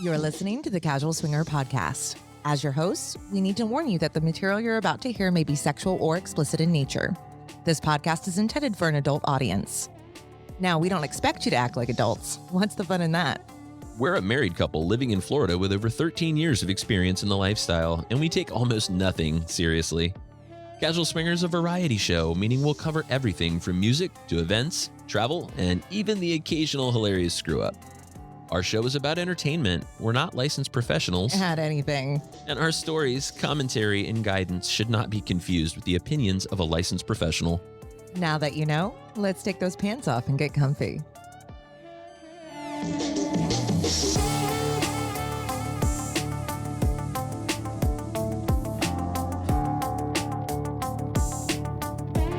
You're listening to the Casual Swinger Podcast. As your hosts, we need to warn you that the material you're about to hear may be sexual or explicit in nature. This podcast is intended for an adult audience. Now, we don't expect you to act like adults. What's the fun in that? We're a married couple living in Florida with over 13 years of experience in the lifestyle, and we take almost nothing seriously. Casual Swinger is a variety show, meaning we'll cover everything from music to events, travel, and even the occasional hilarious screw-up. Our show is about entertainment. We're not licensed professionals. At anything. And our stories, commentary, and guidance should not be confused with the opinions of a licensed professional. Now that you know, let's take those pants off and get comfy.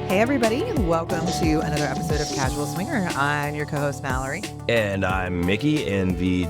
Hey everybody, welcome to another episode of Casual Swinger. I'm your co-host Mallory. And I'm Mickey in the,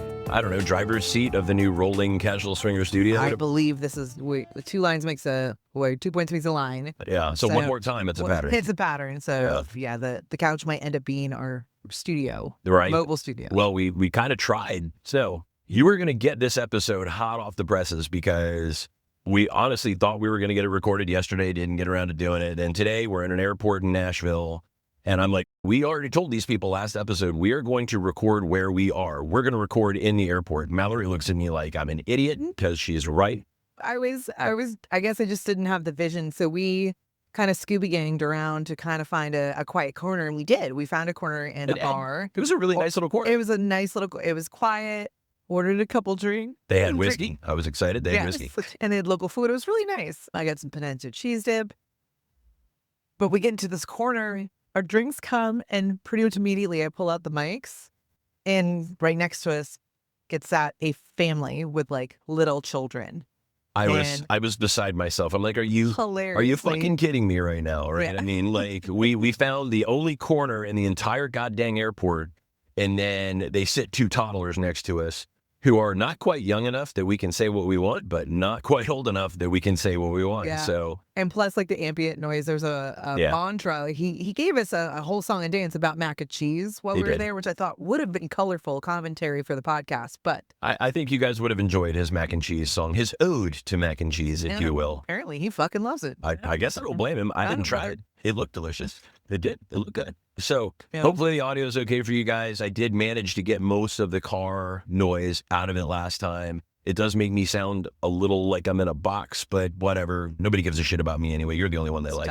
driver's seat of the new rolling Casual Swinger studio. I believe this is, the 2 lines makes a, 2 points makes a line. Yeah, so one more time, it's a pattern. It's a pattern, so yeah, the couch might end up being our studio. Right. Mobile studio. Well, we kind of tried. So you were going to get this episode hot off the presses because we honestly thought we were going to get it recorded yesterday, didn't get around to doing it. And today we're in an airport in Nashville. And I'm like, we already told these people last episode, we are going to record where we are. We're going to record in the airport. Mallory looks at me like I'm an idiot because she's right. I guess I just didn't have the vision. So we kind of Scooby ganged around to kind of find a quiet corner. And we did. We found a corner in a bar. It was a really nice little corner. It was a nice little, it was quiet. Ordered a couple drinks. They had whiskey. I was excited. They had whiskey. And they had local food. It was really nice. I got some pimento cheese dip. But we get into this corner. Our drinks come, and pretty much immediately I pull out the mics. And right next to us gets sat a family with like little children. I was beside myself. I'm like, are you fucking kidding me right now? Right? Yeah. I mean, like we found the only corner in the entire goddamn airport, and then they sit 2 toddlers next to us, who are not quite young enough that we can say what we want, but not quite old enough that we can say what we want. Yeah. So, and plus, like the ambient noise, there's a mantra. He gave us a whole song and dance about mac and cheese while we were there, which I thought would have been colorful commentary for the podcast. But I think you guys would have enjoyed his mac and cheese song, his ode to mac and cheese, if you will. Apparently, he fucking loves it. I guess I don't blame him. I didn't try it. It looked delicious. It did. It looked good. So hopefully the audio is okay for you guys. I did manage to get most of the car noise out of it last time. It does make me sound a little like I'm in a box, but whatever. Nobody gives a shit about me anyway. You're the only one they like.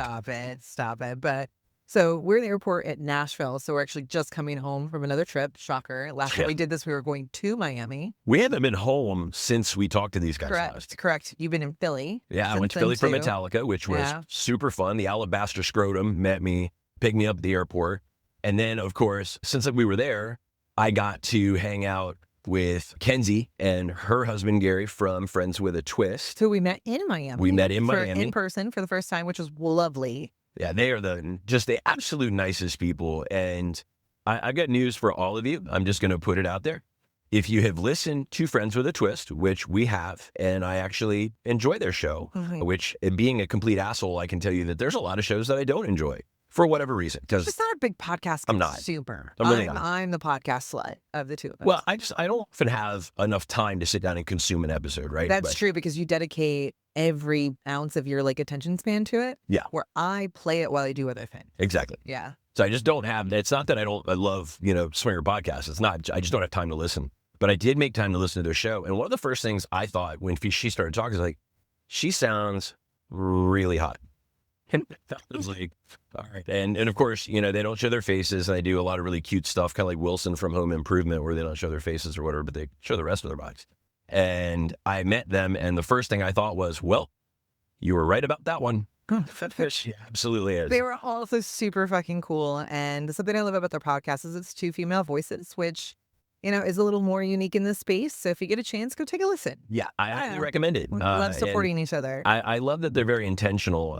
Stop it. But so we're in the airport at Nashville. So we're actually just coming home from another trip. Shocker. Last time we did this, we were going to Miami. We haven't been home since we talked to these guys. Correct. You've been in Philly. Yeah, I went to Philly for Metallica, which was super fun. The Alabaster Scrotum met me, picked me up at the airport. And then, of course, since we were there, I got to hang out with Kenzie and her husband, Gary, from Friends with a Twist. Who we met in Miami. We met in Miami. In person for the first time, which was lovely. Yeah, they are just the absolute nicest people. And I got news for all of you. I'm just going to put it out there. If you have listened to Friends with a Twist, which we have, and I actually enjoy their show, which, being a complete asshole, I can tell you that there's a lot of shows that I don't enjoy. For whatever reason, because just not a big podcast consumer. I'm really not. I'm the podcast slut of the two of us. Well, I don't often have enough time to sit down and consume an episode, right? That's true, because you dedicate every ounce of your attention span to it. Yeah. Where I play it while I do other things. Exactly. Yeah. So I just don't have. It's not that I love swinger podcasts. It's not. I just don't have time to listen. But I did make time to listen to their show, and one of the first things I thought when she started talking is like, she sounds really hot. And I was like, all right. And of course, they don't show their faces. And they do a lot of really cute stuff, kind of like Wilson from Home Improvement, where they don't show their faces or whatever, but they show the rest of their bodies. And I met them. And the first thing I thought was, well, you were right about that one. She absolutely is. They were also super fucking cool. And something I love about their podcast is it's 2 female voices, which, is a little more unique in this space. So if you get a chance, go take a listen. Yeah, I highly recommend it. We love supporting each other. I love that they're very intentional.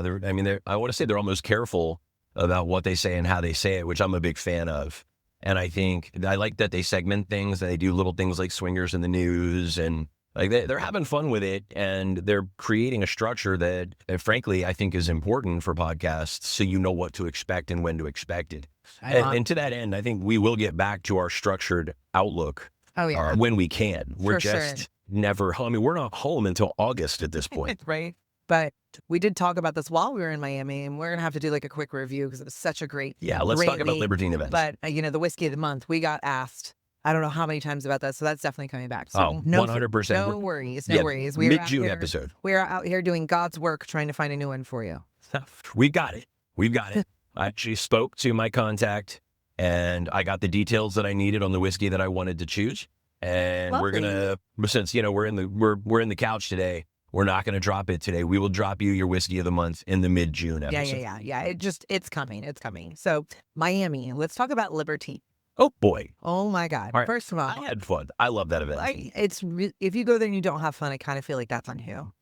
I want to say they're almost careful about what they say and how they say it, which I'm a big fan of. And I like that they segment things. And they do little things like swingers in the news, and like they're having fun with it. And they're creating a structure that, frankly, I think is important for podcasts, so you know what to expect and when to expect it. And to that end, I think we will get back to our structured outlook Oh, yeah. when we can. We're For just sure. never home. I mean, we're not home until August at this point. Right. But we did talk about this while we were in Miami, and we're going to have to do like a quick review because it was such a great, Yeah, let's talk about week. libertine events. But, the whiskey of the month, we got asked, I don't know how many times about that. So that's definitely coming back. So Oh, 100%. No worries. No worries. We are out Mid-June here- episode. We are out here doing God's work, trying to find a new one for you. We got it. We've got it. I actually spoke to my contact, and I got the details that I needed on the whiskey that I wanted to choose. And we're Lovely. gonna, since we're in the couch today, we're not gonna drop it today. We will drop you your whiskey of the month in the mid-June episode. Yeah. It's coming. It's coming. So Miami, let's talk about libertine. Oh boy, Oh my God. All right. First of all, I had fun. I love that event. if you go there and you don't have fun, I kind of feel like that's on you.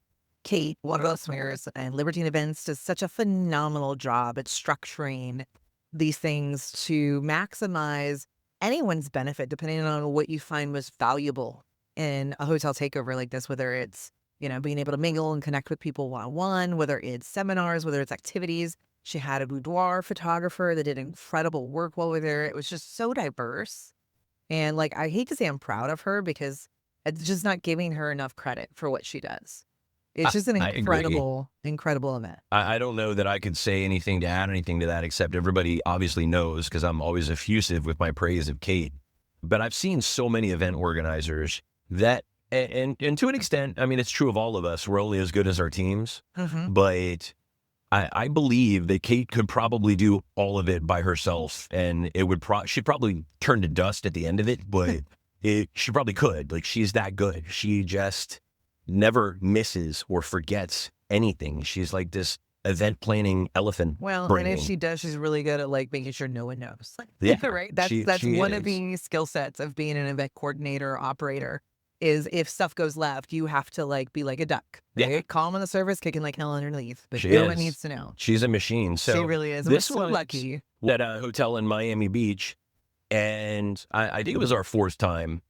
Kate, one of those swingers and Libertine Events, does such a phenomenal job at structuring these things to maximize anyone's benefit, depending on what you find most valuable in a hotel takeover like this, whether it's, being able to mingle and connect with people one-on-one, whether it's seminars, whether it's activities. She had a boudoir photographer that did incredible work while we were there. It was just so diverse. And I hate to say I'm proud of her because it's just not giving her enough credit for what she does. It's just an I agree. incredible event. I don't know that I could say anything to add anything to that, except everybody obviously knows because I'm always effusive with my praise of Kate. But I've seen so many event organizers that, and to an extent, I mean, it's true of all of us. We're only as good as our teams. Mm-hmm. But I believe that Kate could probably do all of it by herself, and it would she'd probably turn to dust at the end of it, but she probably could. She's that good. She just never misses or forgets anything. She's like this event planning elephant. Well, brain. and if she does, she's really good at making sure no one knows. Yeah, Right. That's she one is. of the skill sets of being an event coordinator or operator. Is if stuff goes left, you have to be like a duck. Right? Yeah. Calm on the surface, kicking like hell underneath. But She no one is. needs to know. She's a machine. So She really is. this We're so was- lucky. at a hotel in Miami Beach, and I think it was our fourth time.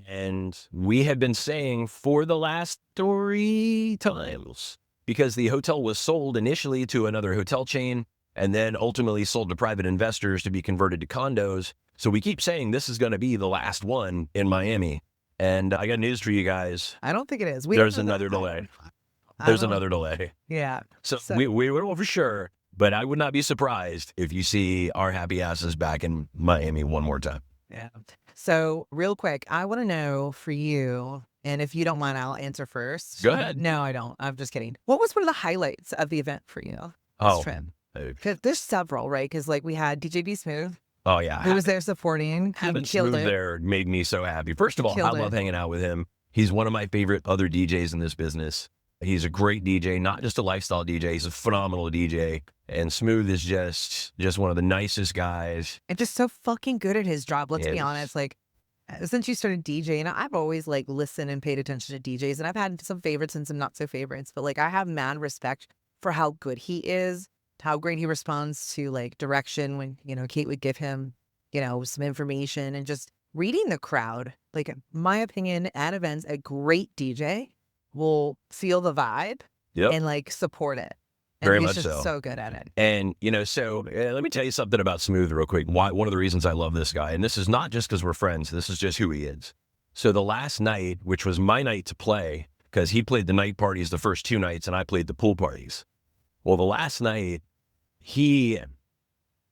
And we had been saying for the last 3 times, because the hotel was sold initially to another hotel chain and then ultimately sold to private investors to be converted to condos. So we keep saying this is going to be the last one in Miami. And I got news for you guys. I don't think it is. There's another delay. There's another delay. Yeah. So, So- we don't know for sure, but I would not be surprised if you see our happy asses back in Miami one more time. Yeah. So real quick, I want to know for you, and if you don't mind, I'll answer first. Go ahead. No, I don't. I'm just kidding. What was one of the highlights of the event for you? Oh, Trip. uh, 'Cause there's several, right? Because we had DJ Smooth, oh yeah. who was there supporting. He Having killed Smooth it. there made me so happy. First of all, I Killed love it. hanging out with him. He's one of my favorite other DJs in this business. He's a great DJ, not just a lifestyle DJ. He's a phenomenal DJ. And Smooth is just one of the nicest guys. And just so fucking good at his job. Let's be Yes. honest. Since you started DJing, I've always listened and paid attention to DJs, and I've had some favorites and some not so favorites. But I have mad respect for how good he is, how great he responds to direction when Kate would give him some information, and just reading the crowd. My opinion, at events, a great DJ will feel the vibe Yep. and support it. And Very he's much just so. good at it. And, let me tell you something about Smooth real quick. One of the reasons I love this guy, and this is not just because we're friends, this is just who he is. So the last night, which was my night to play, because he played the night parties the first 2 nights and I played the pool parties. Well, the last night, he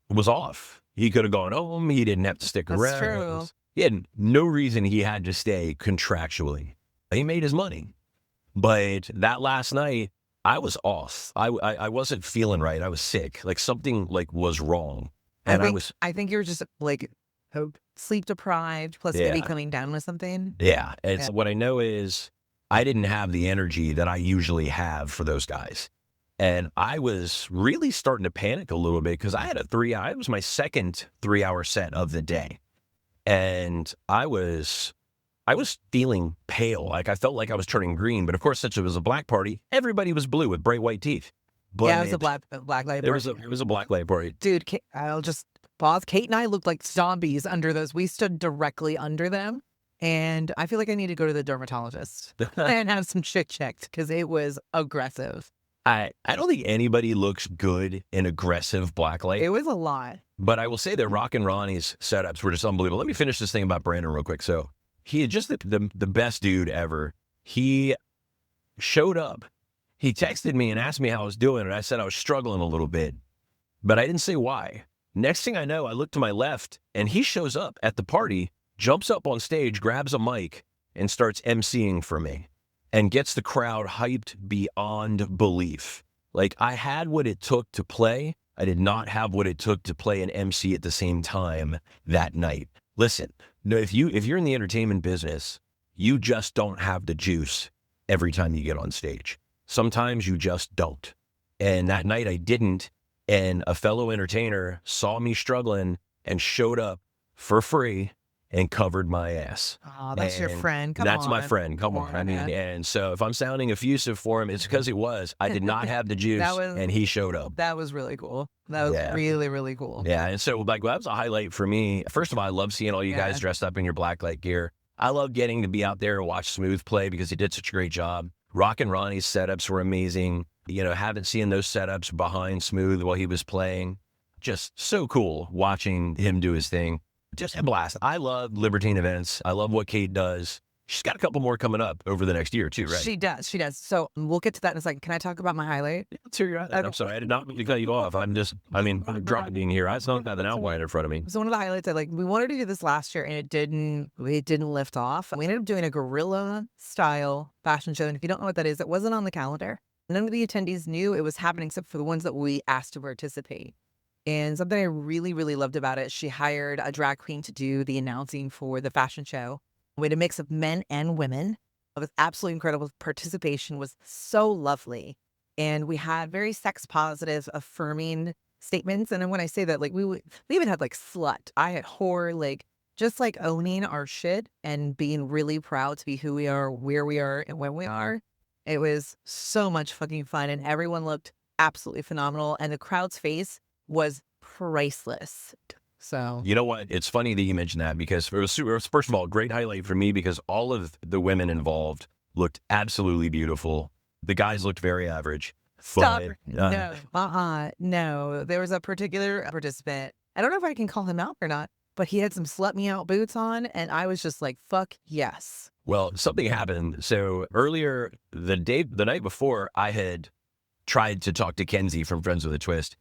was off. He could have gone home. He didn't have to stick That's around. true. He had no reason he had to stay contractually. He made his money. But that last night, I was off. I wasn't feeling right. I was sick. Something was wrong. And I think you're just sleep deprived, plus Yeah. maybe coming down with something. yeah. It's Yeah. what I know is I didn't have the energy that I usually have for those guys. And I was really starting to panic a little bit because I had it was my second 3-hour set of the day. And I was feeling pale. I felt like I was turning green. But of course, since it was a black party, everybody was blue with bright white teeth. But Yeah, it was a black light. It was a black light party. Dude, I'll just pause. Kate and I looked like zombies under those. We stood directly under them. And I feel like I need to go to the dermatologist and have some shit checked because it was aggressive. I don't think anybody looks good in aggressive black light. It was a lot. But I will say that Rock and Ronnie's setups were just unbelievable. Let me finish this thing about Brandon real quick. So He had just the best dude ever. He showed up. He texted me and asked me how I was doing, and I said I was struggling a little bit, but I didn't say why. Next thing I know, I look to my left, and he shows up at the party, jumps up on stage, grabs a mic, and starts emceeing for me, and gets the crowd hyped beyond belief. Like, I had what it took to play. I did not have what it took to play an MC at the same time that night. Listen, no, if you're in the entertainment business, you just don't have the juice every time you get on stage. Sometimes you just don't. And that night I didn't. And a fellow entertainer saw me struggling and showed up for free and covered my ass. Oh, that's your friend. Come That's on. my friend. Come on. I mean, man. and so if I'm sounding effusive for him, it's because it was. I did not have the juice, and he showed up. That was really cool. That was really, really cool. Yeah, and so like that was a highlight for me. First of all, I love seeing all you guys dressed up in your black light gear. I love getting to be out there and watch Smooth play because he did such a great job. Rock and Ronnie's setups were amazing. You know, haven't seen those setups behind Smooth while he was playing. Just so cool watching him do his thing. Just a blast. I love Libertine events. I love what Kate does. She's got a couple more coming up over the next year too, right? She does. She does. So we'll get to that in a second. Can I talk about my highlight? Yeah, let's hear your highlight. I'm sorry. I did not mean to cut you off. I'm dropping here. I don't have an outline in front of me. So one of the highlights we wanted to do this last year and it didn't lift off. We ended up doing a guerrilla style fashion show. And if you don't know what that is, it wasn't on the calendar. None of the attendees knew it was happening except for the ones that we asked to participate. And something I really, really loved about it, she hired a drag queen to do the announcing for the fashion show. We had a mix of men and women. It was absolutely incredible. Participation was so lovely. And we had very sex positive, affirming statements. And then when I say that, like we even had like slut. I had whore, like just like owning our shit and being really proud to be who we are, where we are, and when we are. It was so much fucking fun. And everyone looked absolutely phenomenal. And the crowd's face was priceless. So, you know what? It's funny that you mentioned that because it was first of all, a great highlight for me because all of the women involved looked absolutely beautiful. The guys looked very average. Stop. But, No. There was a particular participant. I don't know if I can call him out or not, but he had some slut me out boots on. And I was just like, fuck yes. Well, something happened. So earlier, the night before, I had tried to talk to Kenzie from Friends with a Twist.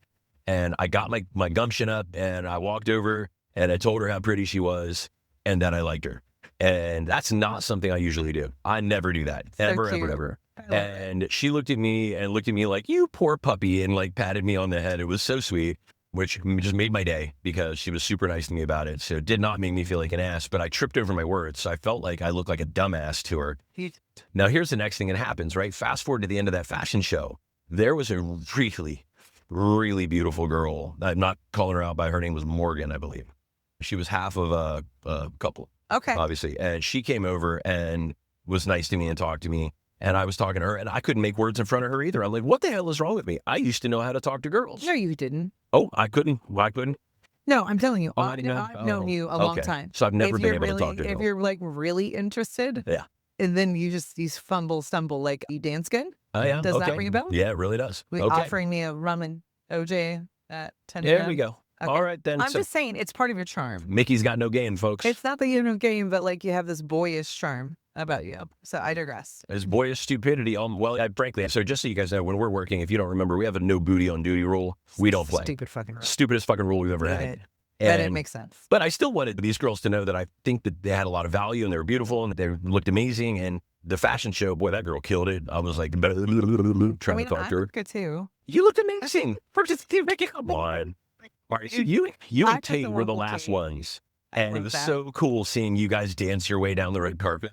And I got my gumption up and I walked over and I told her how pretty she was and that I liked her. And that's not something I usually do. I never do that. Ever. And she looked at me like, you poor puppy, and like patted me on the head. It was so sweet, which just made my day because she was super nice to me about it. So it did not make me feel like an ass, but I tripped over my words. So I felt like I looked like a dumbass to her. Now, here's the next thing that happens, right? Fast forward to the end of that fashion show. There was a really beautiful girl. I'm not calling her out by her name was Morgan, I believe. She was half of a couple. Okay. Obviously. And she came over and was nice to me and talked to me. And I was talking to her and I couldn't make words in front of her either. I'm like, what the hell is wrong with me? I used to know how to talk to girls. No, you didn't. Oh, I couldn't? Why couldn't? No, I'm telling you. Oh, I've known you a long time. So I've never been able to talk to a If girl. you're like really interested. Yeah. And then you stumble like you dance good. Oh, yeah. Does that ring a bell? Yeah, it really does. Offering me a rum and OJ at 10 There we go. Okay. All right, then. I'm just saying, it's part of your charm. Mickey's got no game, folks. It's not that you have no game, but like you have this boyish charm about you. So I digress. It's boyish stupidity. Frankly, so just so you guys know, when we're working, if you don't remember, we have a no booty on duty rule. We don't play. Stupid fucking rule. Stupidest fucking rule we've ever had. But it makes sense. But I still wanted these girls to know that I think that they had a lot of value and they were beautiful and they looked amazing. And the fashion show, boy, that girl killed it. I was like, trying to talk to her. Good too. You looked amazing. Come on. You and Tate were the last ones. And it was so cool seeing you guys dance your way down the red carpet.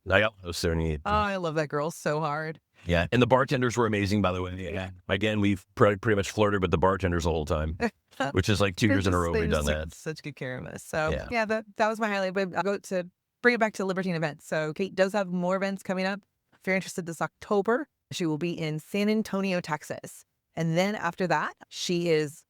It was so neat. Oh, I love that girl so hard. Yeah. And the bartenders were amazing, by the way. Yeah. Again, we've pretty much flirted with the bartenders the whole time, which is like 2 years in a row we've done that. Such good care of us. So yeah, that was my highlight. But I'll go to bring it back to Libertine events. So Kate does have more events coming up. If you're interested this October, she will be in San Antonio, Texas. And then after that, she is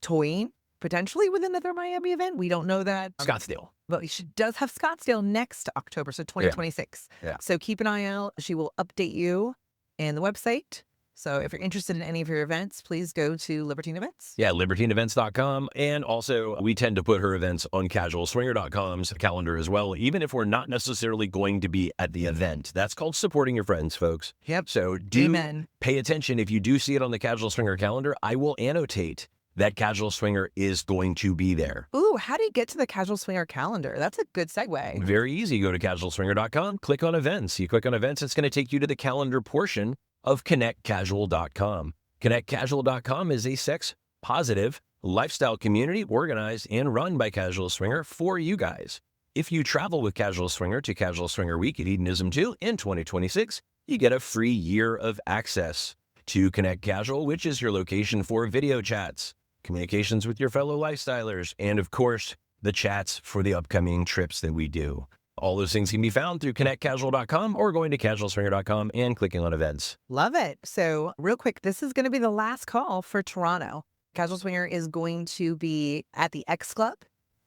toying potentially with another Miami event. We don't know that. Scottsdale. But she does have Scottsdale next October, so 2026. Yeah. So keep an eye out. She will update you and the website. So if you're interested in any of your events, please go to Libertine Events. Yeah, libertineevents.com. And also, we tend to put her events on casualswinger.com's calendar as well, even if we're not necessarily going to be at the event. That's called supporting your friends, folks. Yep. So do Amen. pay attention. If you do see it on the Casual Swinger calendar, I will annotate that Casual Swinger is going to be there. Ooh, how do you get to the Casual Swinger calendar? That's a good segue. Very easy. Go to casualswinger.com, click on events. You click on events, it's going to take you to the calendar portion of connectcasual.com. Connectcasual.com is a sex-positive lifestyle community organized and run by Casual Swinger for you guys. If you travel with Casual Swinger to Casual Swinger Week at Hedonism 2 in 2026, you get a free year of access to Connect Casual, which is your location for video chats, communications with your fellow lifestylers, and of course, the chats for the upcoming trips that we do. All those things can be found through connectcasual.com or going to casualswinger.com and clicking on events. Love it. So real quick, this is going to be the last call for Toronto. Casual Swinger is going to be at the X Club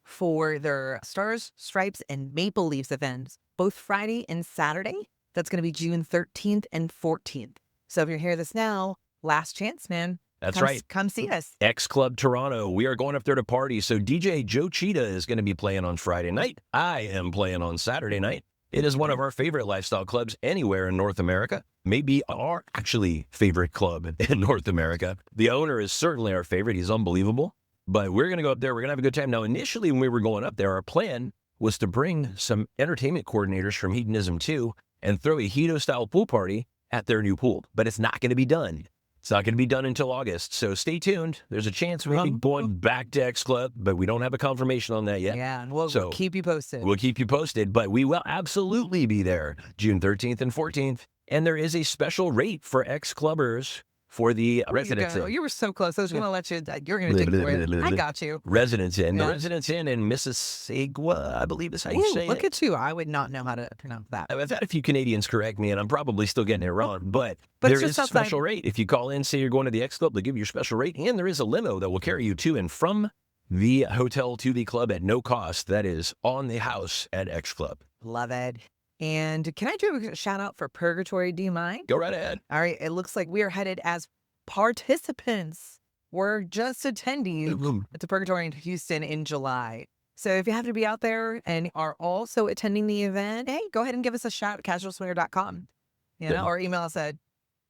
for their Stars, Stripes, and Maple Leafs events, both Friday and Saturday. That's going to be June 13th and 14th. So if you're hearing this now, last chance, man. That's Come, right. Come see us. X Club Toronto. We are going up there to party. So DJ Joe Cheetah is going to be playing on Friday night. I am playing on Saturday night. It is one of our favorite lifestyle clubs anywhere in North America. Maybe our actually favorite club in North America. The owner is certainly our favorite. He's unbelievable. But we're going to go up there. We're going to have a good time. Now, initially, when we were going up there, our plan was to bring some entertainment coordinators from Hedonism 2 and throw a Hedo-style pool party at their new pool. But it's not going to be done. It's not going to be done until August, so stay tuned. There's a chance we may be going back to X Club, but we don't have a confirmation on that yet. Yeah, and we'll keep you posted. We'll keep you posted, but we will absolutely be there June 13th and 14th. And there is a special rate for X Clubbers for the residence inn. You were so close. I was going to let you, you're going to dig for it. I got you. Residence inn. Yeah. The Residence Inn in Mississauga, I believe is how you say it. Look at you. I would not know how to pronounce that. I've had a few Canadians correct me, and I'm probably still getting it wrong, but it's there just is a outside. special rate. If you call in, say you're going to the X Club, they'll give you your special rate, and there is a limo that will carry you to and from the hotel to the club at no cost. That is on the house at X Club. Love it. And can I do a shout out for Purgatory? Do you mind? Go right ahead. All right. It looks like we are headed as participants. We're just attending to Purgatory in Houston in July. So if you have to be out there and are also attending the event, hey, go ahead and give us a shout at casualswinger.com, or email us at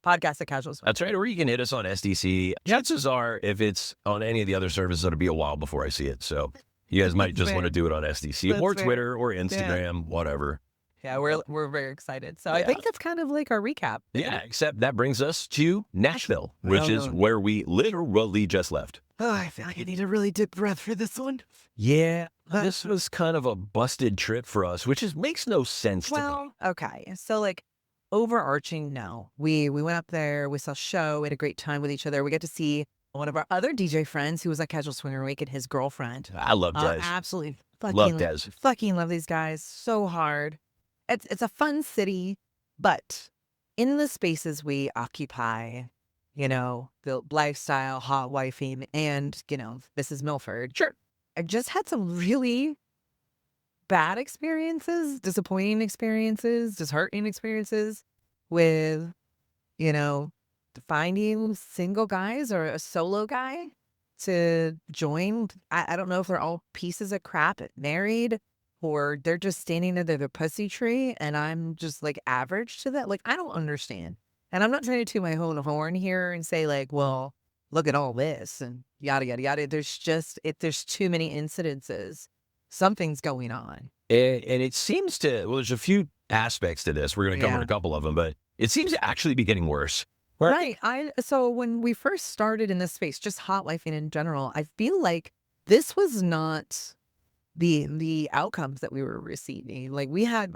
podcast@casualswinger. That's right. Or you can hit us on SDC. Chances are, if it's on any of the other services, it'll be a while before I see it. So you guys might just want to do it on SDC or Twitter or Instagram, whatever. Yeah, we're very excited. So I think that's kind of like our recap. Yeah, except that brings us to Nashville, which is where we literally just left. Oh, I feel like I need a really deep breath for this one. Yeah, this was kind of a busted trip for us, which makes no sense to me. Okay. So like overarching, no. We went up there, we saw a show, we had a great time with each other. We got to see one of our other DJ friends who was at Casual Swinger Week and his girlfriend. I love Des. Absolutely Love Des. Fucking love these guys so hard. It's a fun city, but in the spaces we occupy, the lifestyle, hotwifing, and, Mrs. Milford. Sure. I just had some really bad experiences, disappointing experiences, disheartening experiences with, finding single guys or a solo guy to join. I don't know if they're all pieces of crap married or they're just standing under the pussy tree and I'm just like average to that. Like, I don't understand. And I'm not trying to toot my own horn here and say like, well, look at all this and yada, yada, yada. There's too many incidences. Something's going on. And it seems there's a few aspects to this. We're going to cover a couple of them, but it seems to actually be getting worse. Right. So when we first started in this space, just hotwifing in general, I feel like this was not the outcomes that we were receiving. Like we had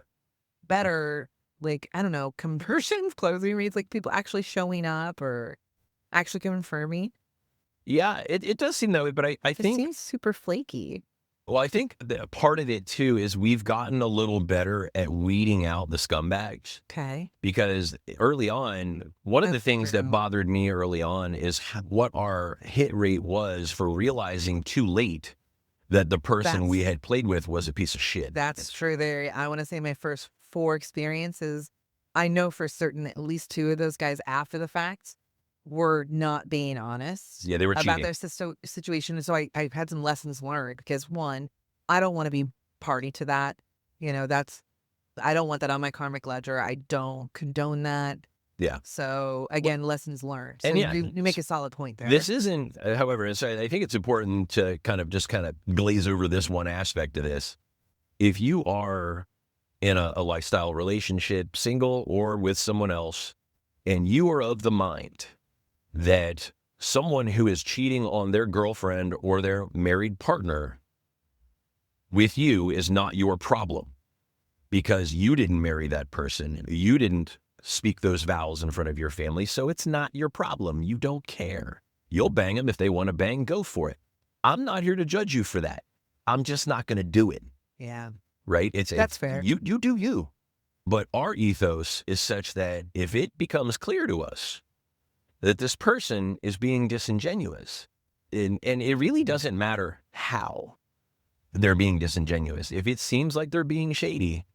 better, like, I don't know, conversions, closing rates, like people actually showing up or actually confirming. Yeah, it does seem that way, but I think it seems super flaky. Well, I think that part of it too is we've gotten a little better at weeding out the scumbags. Okay. Because early on, one of the things that bothered me early on is what our hit rate was for realizing too late that the person we had played with was a piece of shit. That's true there. I want to say my first 4 experiences, I know for certain at least 2 of those guys after the fact were not being honest Yeah, they were about cheating. their situation. And so I've had some lessons learned because one, I don't want to be party to that. I don't want that on my karmic ledger. I don't condone that. Yeah. So again, lessons learned. So And yeah, you make a solid point there. this isn't, however, and so I think it's important to kind of glaze over this one aspect of this. If you are in a lifestyle relationship, single or with someone else, and you are of the mind that someone who is cheating on their girlfriend or their married partner with you is not your problem because you didn't marry that person, you didn't speak those vows in front of your family, so it's not your problem. You don't care. You'll bang them if they want to bang, go for it. I'm not here to judge you for that. I'm just not going to do it. Yeah. Right? That's fair. You do you. But our ethos is such that if it becomes clear to us that this person is being disingenuous, and it really doesn't matter how they're being disingenuous. If it seems like they're being shady,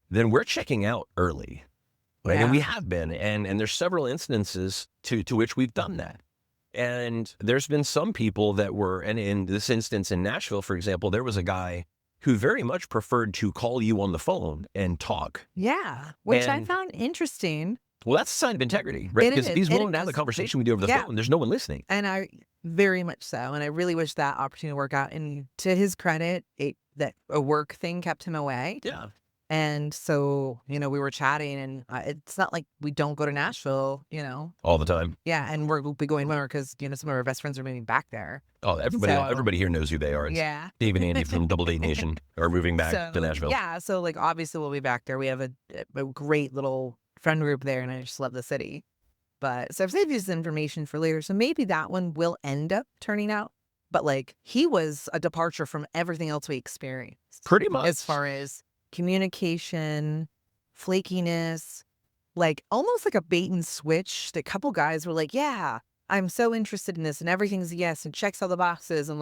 then we're checking out early. Right? Yeah. And we have been. And there's several instances to which we've done that. And there's been some people that were, and in this instance in Nashville, for example, there was a guy who very much preferred to call you on the phone and talk. Yeah. Which I And- found interesting. Well, that's a sign of integrity, right? It Because is, if he's it willing to have the is. conversation with you over the Yeah. phone, there's no one listening. And I very much so. And I really wish that opportunity to work out. And to his credit, that a work thing kept him away. Yeah. And so, we were chatting, and it's not like we don't go to Nashville, All the time. Yeah, and we'll be going more because, some of our best friends are moving back there. Oh, everybody here knows who they are. It's Yeah. Dave and Andy from Double Date Nation are moving back to Nashville. Yeah, so obviously we'll be back there. We have a great little friend group there, and I just love the city. But so I've saved you this information for later. So maybe that one will end up turning out. But he was a departure from everything else we experienced. Pretty much. As far as communication, flakiness, almost like a bait and switch. The couple guys were like, yeah, I'm so interested in this, and everything's yes, and checks all the boxes. And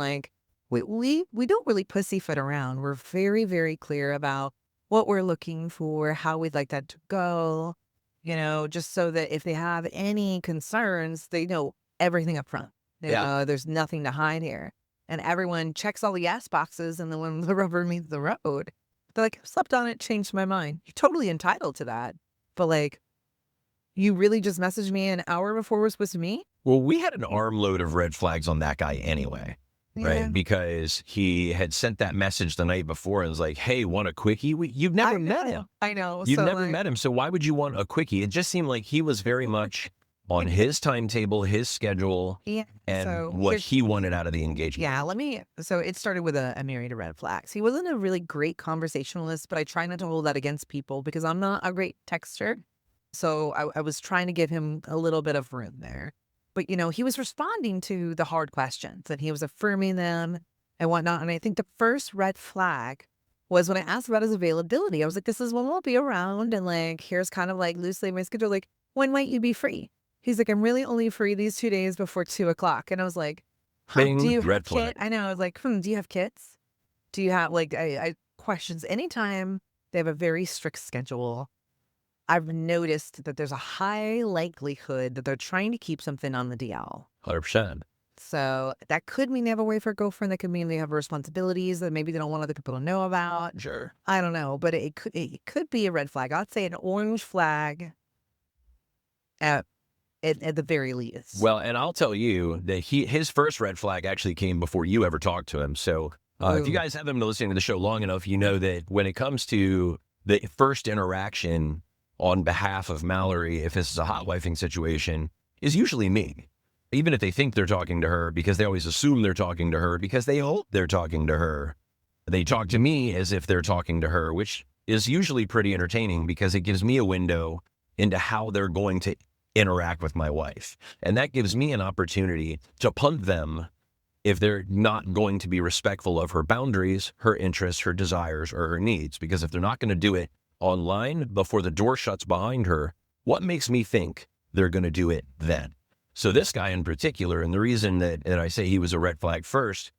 we don't really pussyfoot around. We're very, very clear about what we're looking for, how we'd like that to go, just so that if they have any concerns, they know everything up front. There's nothing to hide here. And everyone checks all the yes boxes, and then when the rubber meets the road, they're like, slept on it, changed my mind. You're totally entitled to that. But you really just messaged me an hour before we're supposed to meet? Well, we had an armload of red flags on that guy anyway, Yeah. right? Because he had sent that message the night before and was like, hey, want a quickie? You've never met him. I know. You've So, never met him. So why would you want a quickie? It just seemed like he was very much on his timetable, his schedule, Yeah. and So what here's- he wanted out of the engagement. Yeah, so it started with a myriad of red flags. He wasn't a really great conversationalist, but I try not to hold that against people because I'm not a great texter. So I was trying to give him a little bit of room there. But, he was responding to the hard questions, and he was affirming them and whatnot. And I think the first red flag was when I asked about his availability. I was like, this is when we'll be around, and here's kind of loosely my schedule. When might you be free? He's like, I'm really only free these 2 days before 2:00. And I was like, Bing, do you have red flag. I know. I was like, do you have kids? Do you have I questions anytime they have a very strict schedule? I've noticed that there's a high likelihood that they're trying to keep something on the DL. 100%. So that could mean they have a wife or girlfriend. That could mean they have responsibilities that maybe they don't want other people to know about. Sure. I don't know, but it could be a red flag. I'd say an orange flag at the very least. Well, and I'll tell you that his first red flag actually came before you ever talked to him. So if you guys haven't been listening to the show long enough, you know that when it comes to the first interaction on behalf of Mallory, if this is a hotwifing situation, is usually me. Even if they think they're talking to her, because they always assume they're talking to her, because they hope they're talking to her. They talk to me as if they're talking to her, which is usually pretty entertaining because it gives me a window into how they're going to interact with my wife. And that gives me an opportunity to punt them if they're not going to be respectful of her boundaries, her interests, her desires, or her needs. Because if they're not going to do it online before the door shuts behind her, what makes me think they're going to do it then? So this guy in particular, and the reason that I say he was a red flag first,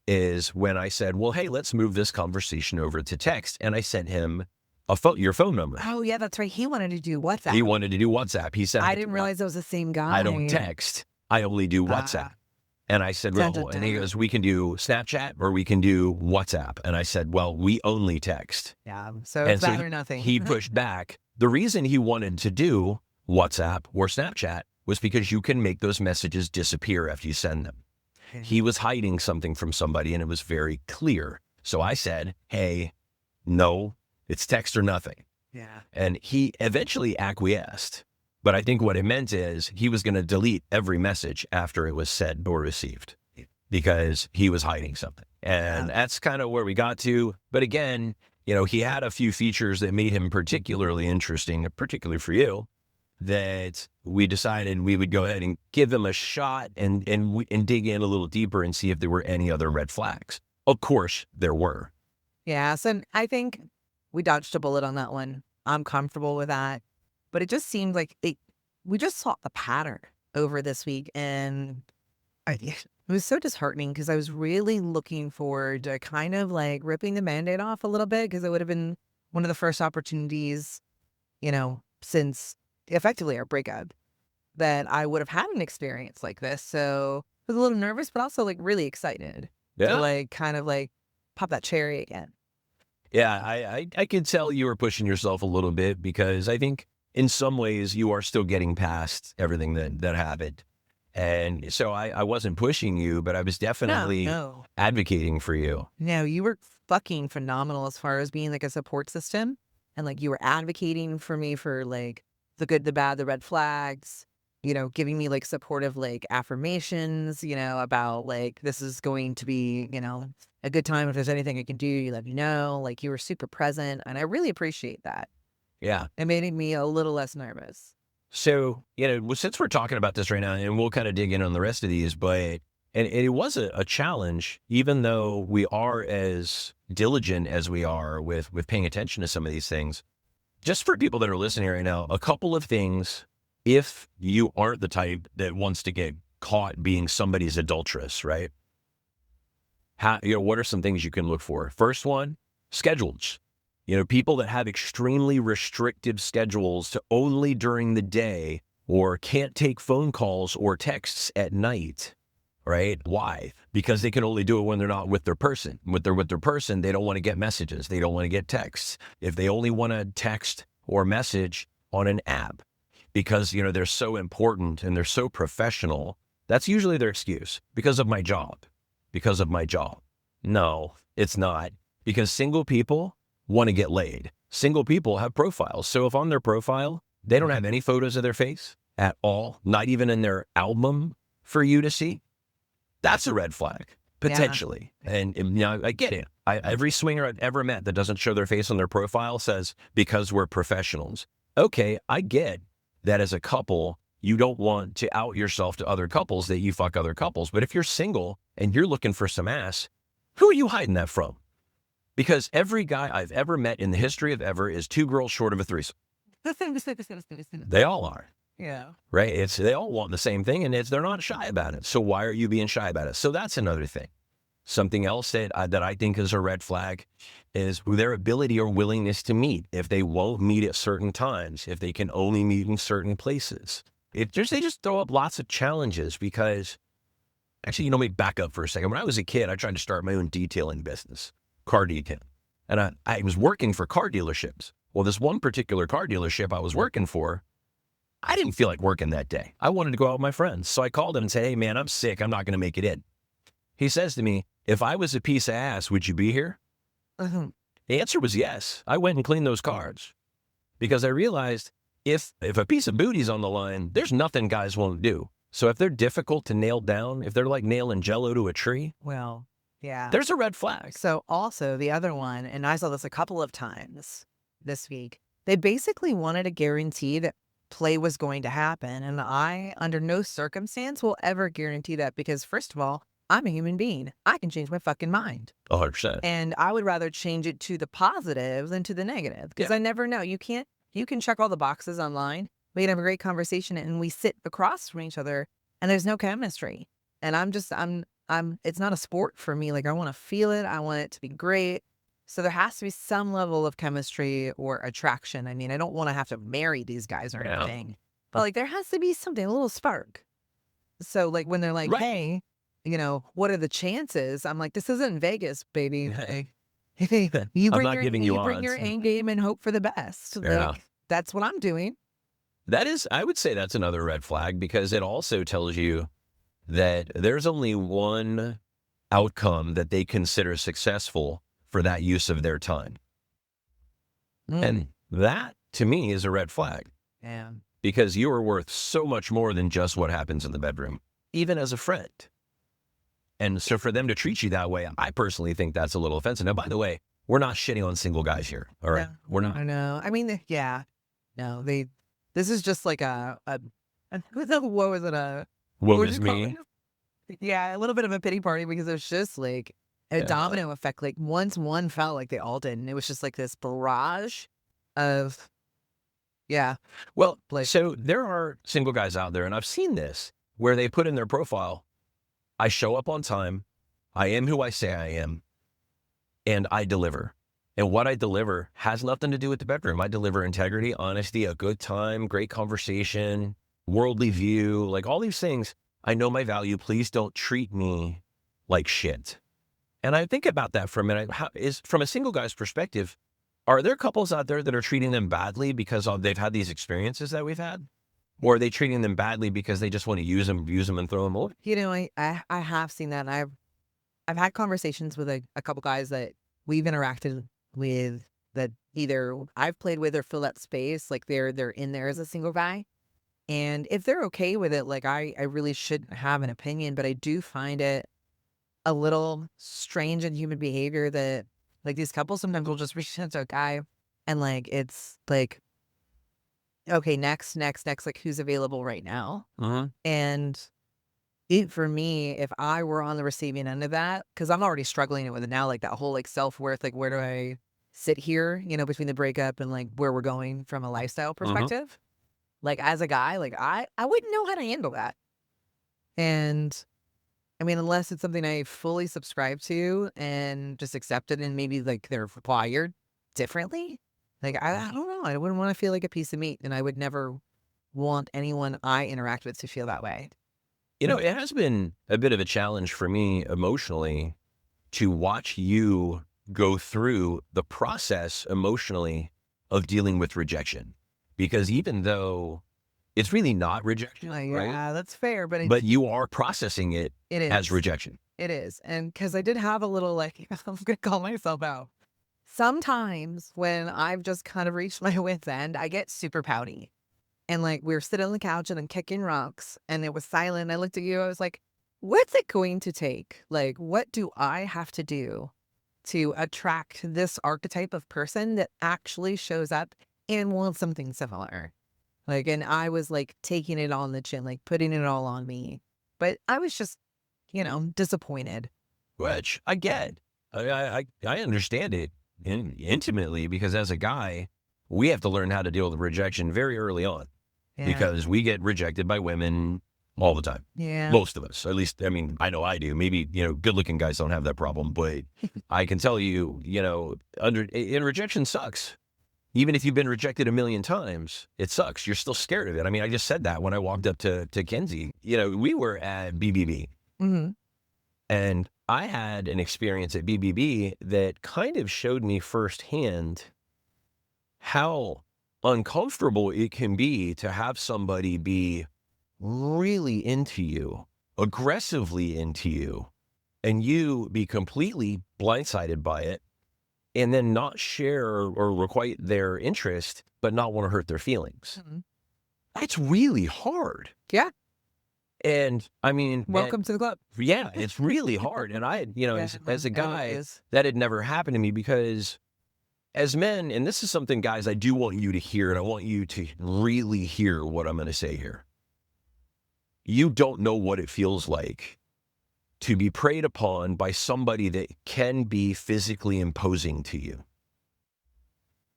is when I said, well, hey, let's move this conversation over to text. And I sent him your phone number. Oh, yeah, that's right. He wanted to do WhatsApp. He wanted to do WhatsApp. He said, I didn't realize it was the same guy. I don't text. I only do WhatsApp. And I said, Dun, well, dun, and he dun. goes, we can do Snapchat or we can do WhatsApp. And I said, well, we only text. Yeah, so And it's so that or nothing. he pushed back. The reason he wanted to do WhatsApp or Snapchat was because you can make those messages disappear after you send them. He was hiding something from somebody and it was very clear. So I said, hey, no, it's text or nothing. Yeah. And he eventually acquiesced. But I think what it meant is he was going to delete every message after it was said or received because he was hiding something. And that's kind of where we got to. But again, you know, he had a few features that made him particularly interesting, particularly for you, that we decided we would go ahead and give him a shot and dig in a little deeper and see if there were any other red flags. Of course, there were. Yeah, so I think we dodged a bullet on that one. I'm comfortable with that. But it just seemed like we just saw the pattern over this week. And it was so disheartening because I was really looking forward to kind of like ripping the Band-Aid off a little bit because it would have been one of the first opportunities, you know, since effectively our breakup that I would have had an experience like this. So I was a little nervous, but also like really excited to like kind of like pop that cherry again. Yeah, I could tell you were pushing yourself a little bit because I think in some ways you are still getting past everything that happened. And so I wasn't pushing you, but I was definitely advocating for you. No, you were fucking phenomenal as far as being like a support system. And like you were advocating for me for like the good, the bad, the red flags, you know, giving me like supportive like affirmations, you know, about like this is going to be, you know, a good time. If there's anything I can do, you let me know. Like you were super present. And I really appreciate that. Yeah. It made me a little less nervous. So, you know, since we're talking about this right now, and we'll kind of dig in on the rest of these, but and it was a challenge, even though we are as diligent as we are with paying attention to some of these things. Just for people that are listening right now, a couple of things, if you aren't the type that wants to get caught being somebody's adulteress, right? What are some things you can look for? First one, schedules. You know, people that have extremely restrictive schedules to only during the day or can't take phone calls or texts at night, right? Why? Because they can only do it when they're not with their person. When they're with their person, they don't want to get messages. They don't want to get texts. If they only want to text or message on an app because, you know, they're so important and they're so professional, that's usually their excuse. Because of my job. Because of my job. No, it's not. Because single people want to get laid. Single people have profiles. So if on their profile, they don't have any photos of their face at all, not even in their album for you to see, that's a red flag, potentially. Yeah. And you know, I get it. Every swinger I've ever met that doesn't show their face on their profile says, because we're professionals. Okay, I get that as a couple, you don't want to out yourself to other couples that you fuck other couples. But if you're single and you're looking for some ass, who are you hiding that from? Because every guy I've ever met in the history of ever is two girls short of a threesome. They all are. Yeah. Right? They all want the same thing, and they're not shy about it. So why are you being shy about it? So that's another thing. Something else that I think is a red flag is their ability or willingness to meet. If they won't meet at certain times, if they can only meet in certain places. They just throw up lots of challenges because, actually, you know, let me back up for a second. When I was a kid, I tried to start my own detailing business. Car detail. And I was working for car dealerships. Well, this one particular car dealership I was working for, I didn't feel like working that day. I wanted to go out with my friends. So I called him and said, hey, man, I'm sick. I'm not going to make it in. He says to me, if I was a piece of ass, would you be here? The answer was yes. I went and cleaned those cars because I realized if a piece of booty's on the line, there's nothing guys won't do. So if they're difficult to nail down, if they're like nailing Jell-O to a tree, well, yeah, there's a red flag. So also the other one, and I saw this a couple of times this week, they basically wanted a guarantee that play was going to happen. And I, under no circumstance, will ever guarantee that because, first of all, I'm a human being. I can change my fucking mind. 100%. And I would rather change it to the positive than to the negative because I never know. You can check all the boxes online. We can have a great conversation and we sit across from each other and there's no chemistry. And it's not a sport for me. Like I want to feel it. I want it to be great. So there has to be some level of chemistry or attraction. I mean, I don't want to have to marry these guys or Yeah. anything, but like there has to be something, a little spark. So like when they're like, Right. hey, what are the chances? I'm like, this isn't Vegas, baby. Hey, you I'm bring not your giving you you bring your odds. A game and hope for the best. Yeah. Like that's what I'm doing. That is, I would say that's another red flag because it also tells you that there's only one outcome that they consider successful for that use of their time. And that, to me, is a red flag Yeah. because you are worth so much more than just what happens in the bedroom, even as a friend. And so for them to treat you that way, I personally think that's a little offensive. Now, by the way, we're not shitting on single guys here. All right. No, We're not. I know. I mean, yeah. No, this is just like what was it? What Woe would is you call me. it? Yeah, a little bit of a pity party because it was just like a Yeah. domino effect. Like once one fell, like they all did. And it was just like this barrage of, yeah. Well, Like, so there are single guys out there, and I've seen this, where they put in their profile, I show up on time, I am who I say I am, and I deliver. And what I deliver has nothing to do with the bedroom. I deliver integrity, honesty, a good time, great conversation, worldly view, like all these things. I know my value. Please don't treat me like shit. And I think about that for a minute. From a single guy's perspective, are there couples out there that are treating them badly because they've had these experiences that we've had? Or are they treating them badly because they just want to use them and throw them away? I have seen that. And I've had conversations with a couple guys that we've interacted with that either I've played with or fill that space. Like they're in there as a single guy. And if they're okay with it, like I really shouldn't have an opinion, but I do find it a little strange in human behavior that like these couples sometimes will just reach out to a guy and like it's like, okay, next, like who's available right now? And it for me, if I were on the receiving end of that, because I'm already struggling with it now, like that whole like self-worth, like where do I sit here, between the breakup and like where we're going from a lifestyle perspective? Like as a guy, like I wouldn't know how to handle that. And I mean, unless it's something I fully subscribe to and just accept it and maybe like they're wired differently. Like I don't know. I wouldn't want to feel like a piece of meat and I would never want anyone I interact with to feel that way. It has been a bit of a challenge for me emotionally to watch you go through the process emotionally of dealing with rejection. Because even though it's really not rejection, Like, right? yeah, that's fair, but But you are processing it it is. as rejection. It is. And because I did have a little like, I'm going to call myself out. Sometimes when I've just kind of reached my wit's end, I get super pouty. And like we were sitting on the couch and I'm kicking rocks and it was silent. I looked at you. I was like, what's it going to take? Like, what do I have to do to attract this archetype of person that actually shows up and wants something similar? Like, and I was like taking it on the chin, like putting it all on me. But I was just, disappointed. Which I get. I understand it intimately because as a guy, we have to learn how to deal with rejection very early on because we get rejected by women all the time. Yeah. Most of us, at least, I mean, I know I do. Maybe, good looking guys don't have that problem, but I can tell you, and rejection sucks. Even if you've been rejected a million times, it sucks. You're still scared of it. I mean, I just said that when I walked up to Kenzie. We were at BBB. Mm-hmm. And I had an experience at BBB that kind of showed me firsthand how uncomfortable it can be to have somebody be really into you, aggressively into you, and you be completely blindsided by it and then not share or requite their interest, but not want to hurt their feelings. Mm-hmm. That's really hard. Yeah. And I mean, Welcome to the club. yeah, it's really hard. And I, as a guy, that had never happened to me because as men, and this is something, guys, I do want you to hear, and I want you to really hear what I'm going to say here. You don't know what it feels like to be preyed upon by somebody that can be physically imposing to you.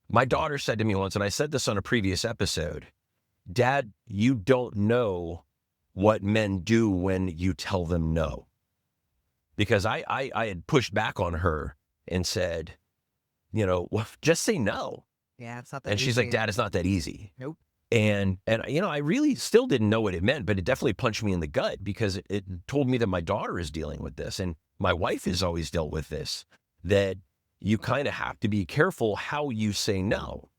My daughter said to me once, and I said this on a previous episode, Dad, you don't know what men do when you tell them no. Because I had pushed back on her and said, well, just say no. Yeah, it's not that And she's like, easy. Dad, it's not that easy. Nope. And I really still didn't know what it meant, but it definitely punched me in the gut because it told me that my daughter is dealing with this and my wife has always dealt with this, that you kind of have to be careful how you say no.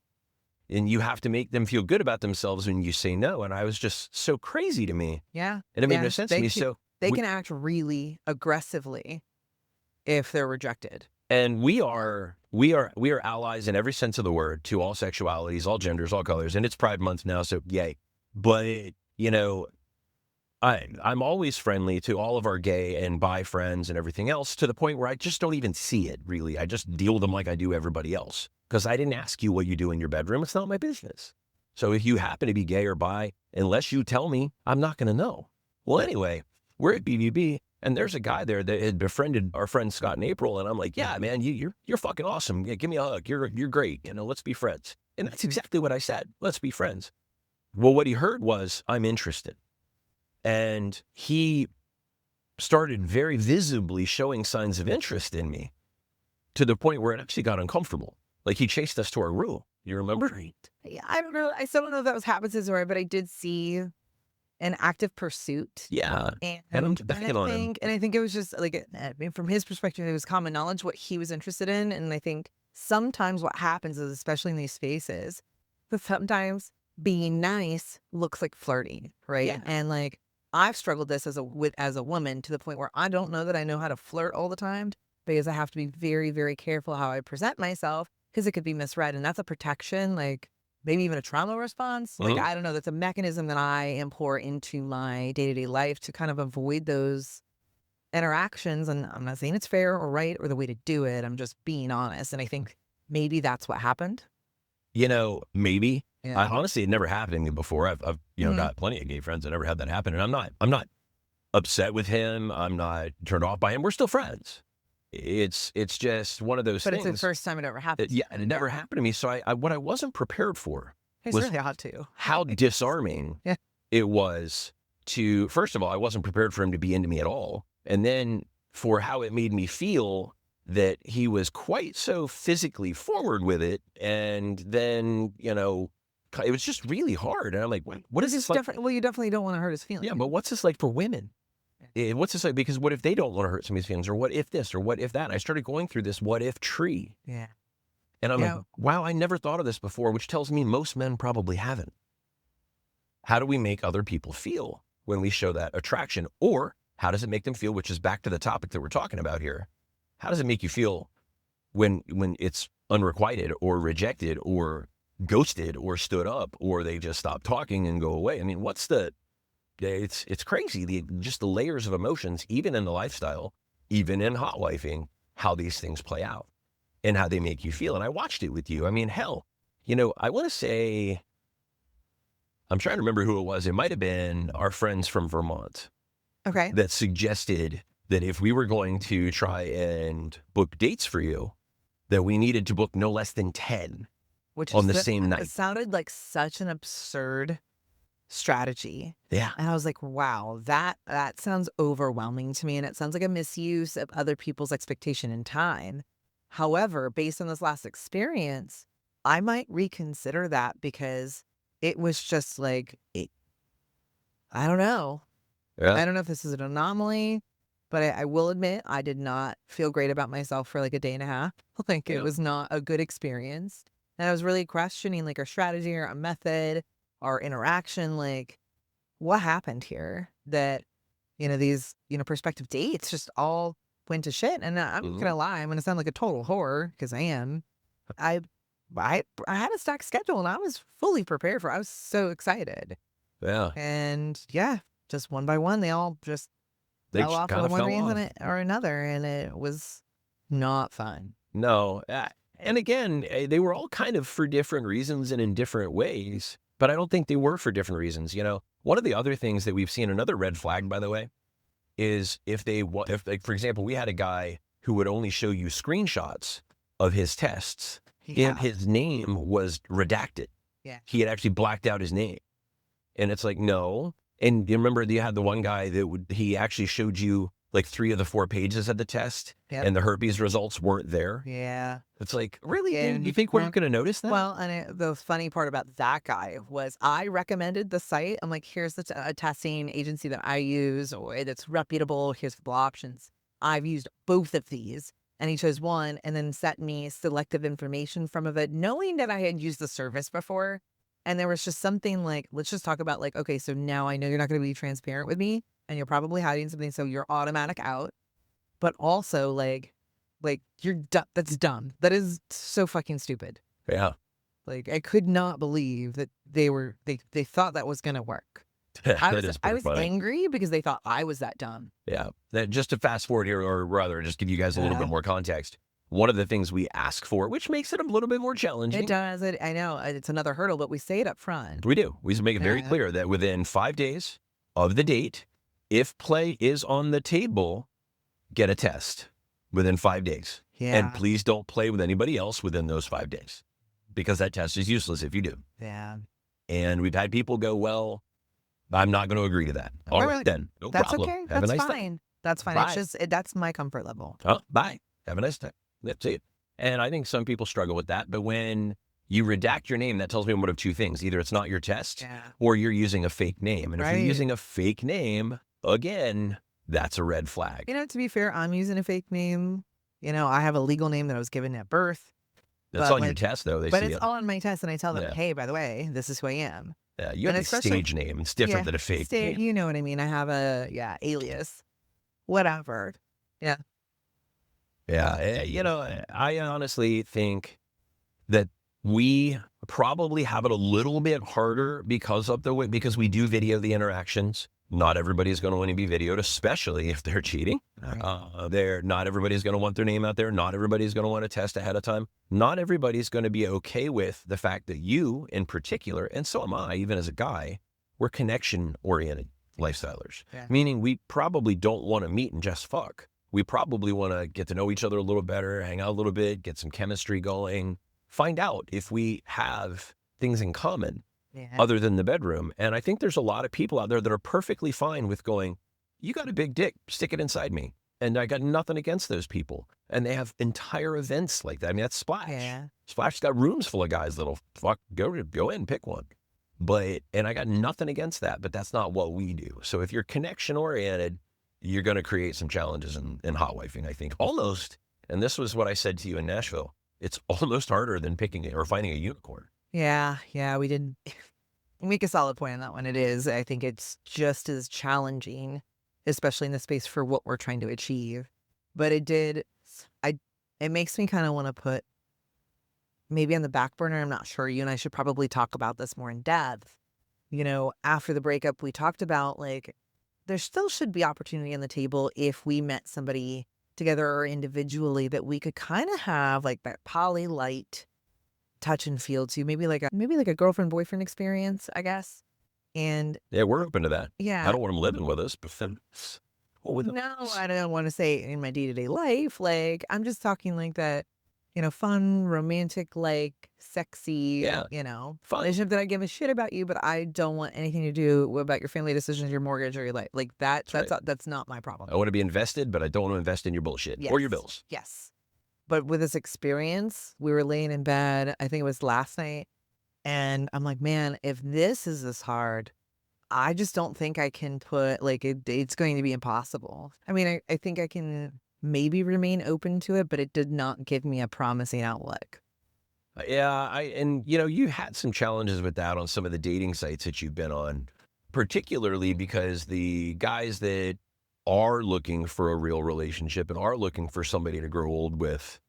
And you have to make them feel good about themselves when you say no. And I was just so crazy to me. Yeah. And it made Yeah. no sense to me. So They we- can act really aggressively if they're rejected. And we are allies in every sense of the word to all sexualities, all genders, all colors. And it's Pride Month now, so yay. But, I'm always friendly to all of our gay and bi friends and everything else to the point where I just don't even see it, really. I just deal with them like I do everybody else. Because I didn't ask you what you do in your bedroom. It's not my business. So if you happen to be gay or bi, unless you tell me, I'm not going to know. Well, anyway, we're at BBB. And there's a guy there that had befriended our friends Scott and April, and I'm like, yeah, man, you're fucking awesome. Yeah, give me a hug. You're great. Let's be friends. And that's exactly what I said. Let's be friends. Well, what he heard was I'm interested, and he started very visibly showing signs of interest in me, to the point where it actually got uncomfortable. Like he chased us to our room. You remember? Yeah, I don't know. I still don't know if that was habits or, but I did see an active pursuit. Yeah. And I'm backing on him. And I think it was just like, from his perspective, it was common knowledge what he was interested in. And I think sometimes what happens is, especially in these spaces, that sometimes being nice looks like flirting, right? Yeah. And like, I've struggled this as a woman to the point where I don't know that I know how to flirt all the time, because I have to be very, very careful how I present myself, because it could be misread. And that's a protection, like maybe even a trauma response. Like, I don't know, that's a mechanism that I import into my day-to-day life to kind of avoid those interactions. And I'm not saying it's fair or right or the way to do it. I'm just being honest. And I think maybe that's what happened. Maybe. Yeah. I honestly, it never happened to me before. I've got plenty of gay friends that never had that happen. And I'm not upset with him. I'm not turned off by him. We're still friends. It's just one of those But things. it's the first time it ever happened. And it never happened to me. So what I wasn't prepared for It's was really hot too. how disarming Yeah. it was to, first of all, I wasn't prepared for him to be into me at all. And then for how it made me feel that he was quite so physically forward with it. And then, it was just really hard. And I'm like, what is this like? Well, you definitely don't want to hurt his feelings. Yeah, but what's this like for women? What's this like? Because what if they don't want to hurt somebody's feelings? Or what if this? Or what if that? And I started going through this what if tree. Yeah. And I'm like, wow, I never thought of this before, which tells me most men probably haven't. How do we make other people feel when we show that attraction? Or how does it make them feel, which is back to the topic that we're talking about here. How does it make you feel when it's unrequited or rejected or ghosted or stood up, or they just stop talking and go away? I mean, it's crazy. Just the layers of emotions, even in the lifestyle, even in hotwifing, how these things play out and how they make you feel. And I watched it with you. I mean, hell, I want to say, I'm trying to remember who it was. It might have been our friends from Vermont. Okay. That suggested that if we were going to try and book dates for you, that we needed to book no less than 10 on the same night. It sounded like such an absurd strategy. Yeah. And I was like, wow, that sounds overwhelming to me. And it sounds like a misuse of other people's expectation and time. However, based on this last experience, I might reconsider that, because it was just like, I don't know. Yeah. I don't know if this is an anomaly, but I will admit I did not feel great about myself for like a day and a half. Like, it was not a good experience. And I was really questioning like our strategy or our method, our interaction, like what happened here that, these, prospective dates just all went to shit. And I'm not gonna lie, I'm gonna sound like a total whore, because I am. I had a stacked schedule and I was fully prepared for it. I was so excited. Yeah. And yeah, just one by one, they all just fell off for one reason or another. And it was not fun. No. And again, they were all kind of for different reasons and in different ways, but I don't think they were for different reasons. One of the other things that we've seen, another red flag, by the way, is if like, for example, we had a guy who would only show you screenshots of his tests, and his name was redacted. Yeah. He had actually blacked out his name. And it's like, no. And you remember you had the one guy that he actually showed you like 3 of the 4 pages of the test Yep. and the herpes results weren't there. Yeah. It's like, really? Yeah. You think we're not going to notice that? Well, and the funny part about that guy was I recommended the site. I'm like, here's the a testing agency that I use or that's reputable. Here's the options. I've used both of these. And he chose one and then sent me selective information from of it, knowing that I had used the service before. And there was just something like, let's just talk about like, okay, so now I know you're not going to be transparent with me and you're probably hiding something. So you're automatic out. But also like you're dumb. That's dumb. That is so fucking stupid. Yeah. Like I could not believe that they thought that was going to work. I That is I pretty was funny. angry because they thought I was that dumb. Yeah. Just to fast forward here, or rather, just give you guys a little bit more context. One of the things we ask for, which makes it a little bit more challenging. It does. I know it's another hurdle, but we say it up front. We do. We make it very clear that within 5 days of the date, if play is on the table, get a test within 5 days. Yeah. And please don't play with anybody else within those 5 days because that test is useless if you do. Yeah. And we've had people go, well, I'm not going to agree to that. All right, then. No That's problem. okay. Have That's a nice fine. day. That's fine. Bye. It's just that's my comfort level. Oh, bye. Have a nice day. That's it. And I think some people struggle with that. But when you redact your name, that tells me one of 2 things. Either it's not your test or you're using a fake name. And if you're using a fake name, again, that's a red flag. You know, to be fair, I'm using a fake name. You know, I have a legal name that I was given at birth. That's on your test, though. But it's all on my test. And I tell them, Yeah. hey, by the way, this is who I am. Yeah, you have a stage name. It's different than a fake name. You know what I mean? I have a, alias. Whatever. Yeah. Yeah. You know, I honestly think that we probably have it a little bit harder because we do video the interactions. Not everybody's going to want to be videoed, especially if they're cheating. Right. Not everybody's going to want their name out there. Not everybody's going to want to test ahead of time. Not everybody's going to be okay with the fact that you, in particular, and so am I, even as a guy, we're connection-oriented lifestylers. Yeah. Meaning we probably don't want to meet and just fuck. We probably want to get to know each other a little better, hang out a little bit, get some chemistry going, find out if we have things in common. Yeah. Other than the bedroom. And I think there's a lot of people out there that are perfectly fine with going, you got a big dick, stick it inside me. And I got nothing against those people. And they have entire events like that. I mean, that's Splash. Yeah. Splash's got rooms full of guys that'll go in and pick one. And I got nothing against that, but that's not what we do. So if you're connection oriented, you're going to create some challenges in hotwifing, I think. Almost, and this was what I said to you in Nashville, it's almost harder than picking or finding a unicorn. Yeah, we didn't make a solid point on that one. It is. I think it's just as challenging, especially in the space for what we're trying to achieve. But it makes me kind of want to put maybe on the back burner. I'm not sure. You and I should probably talk about this more in depth. You know, after the breakup, we talked about like there still should be opportunity on the table if we met somebody together or individually that we could kind of have like that poly light touch and feel to maybe like a girlfriend boyfriend experience, I guess. And yeah, we're open to that. Yeah. I don't want them living with us, but then no, I don't want to say in my day-to-day life. Like I'm just talking like that, you know, fun, romantic, like sexy, fun relationship that I give a shit about you, but I don't want anything to do about your family decisions, your mortgage, or your life. Like that's not my problem. I want to be invested, but I don't want to invest in your bullshit or your bills. Yes. But with this experience, we were laying in bed, I think it was last night, and I'm like, man, if this is this hard, I just don't think I can put, like, it's going to be impossible. I mean, I think I can maybe remain open to it, but it did not give me a promising outlook. Yeah, you had some challenges with that on some of the dating sites that you've been on, particularly because the guys that are looking for a real relationship and are looking for somebody to grow old with,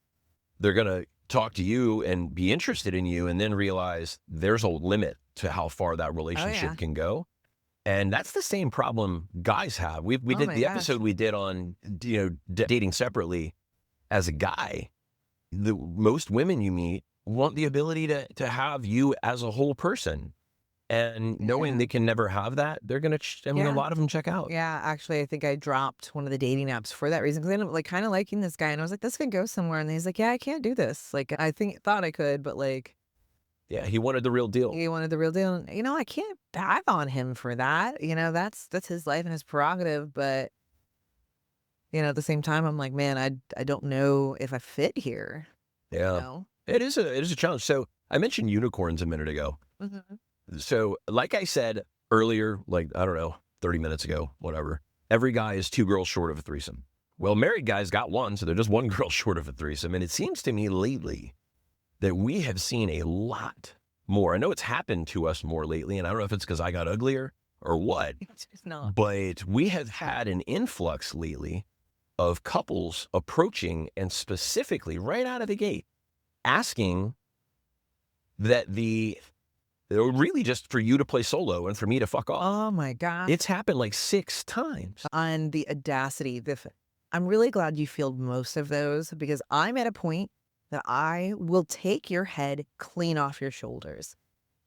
they're going to talk to you and be interested in you and then realize there's a limit to how far that relationship can go. And that's the same problem guys have. We did the episode we did on, dating separately. As a guy, the most women you meet want the ability to have you as a whole person. And knowing they can never have that, they're going to, a lot of them check out. Yeah, actually, I think I dropped one of the dating apps for that reason because I ended up like kind of liking this guy. And I was like, this could go somewhere. And he's like, yeah, I can't do this. Like, thought I could, but like. Yeah, he wanted the real deal. He wanted the real deal. And, I can't bag on him for that. That's his life and his prerogative. But At the same time, I'm like, man, I don't know if I fit here. Yeah. No. It is a challenge. So I mentioned unicorns a minute ago. Mhm. So like I said earlier, like, I don't know, 30 minutes ago, whatever, every guy is 2 girls short of a threesome. Well, married guys got one, so they're just 1 girl short of a threesome. And it seems to me lately that we have seen a lot more. I know it's happened to us more lately, and I don't know if it's because I got uglier or what, It's not. but we have had an influx lately of couples approaching and specifically right out of the gate asking that really just for you to play solo and for me to fuck off. Oh my God. It's happened like 6 times. On the audacity, I'm really glad you feel most of those because I'm at a point that I will take your head clean off your shoulders.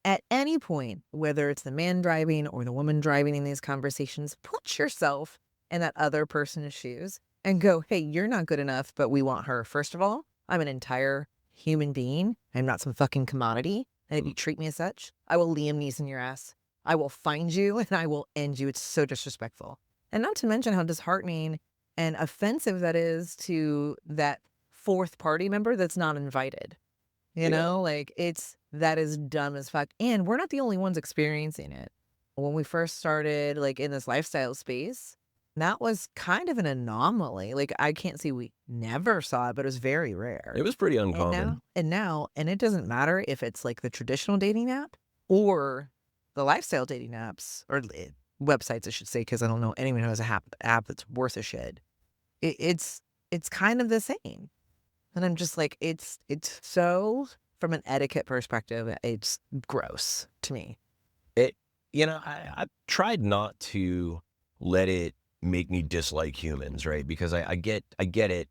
At any point, whether it's the man driving or the woman driving in these conversations, put yourself in that other person's shoes and go, hey, you're not good enough, but we want her. First of all, I'm an entire human being. I'm not some fucking commodity. And if you treat me as such, I will Liam Neeson your ass. I will find you and I will end you. It's so disrespectful. And not to mention how disheartening and offensive that is to that fourth party member that's not invited. You know, like that is dumb as fuck. And we're not the only ones experiencing it. When we first started like in this lifestyle space, that was kind of an anomaly. Like I can't say we never saw it, but it was very rare. It was pretty uncommon. And it doesn't matter if it's like the traditional dating app or the lifestyle dating apps or websites, I should say, because I don't know anyone who has a app that's worth a shit. It's kind of the same. And I'm just like, it's so, from an etiquette perspective, it's gross to me. I've tried not to let it make me dislike humans, right? Because I get it.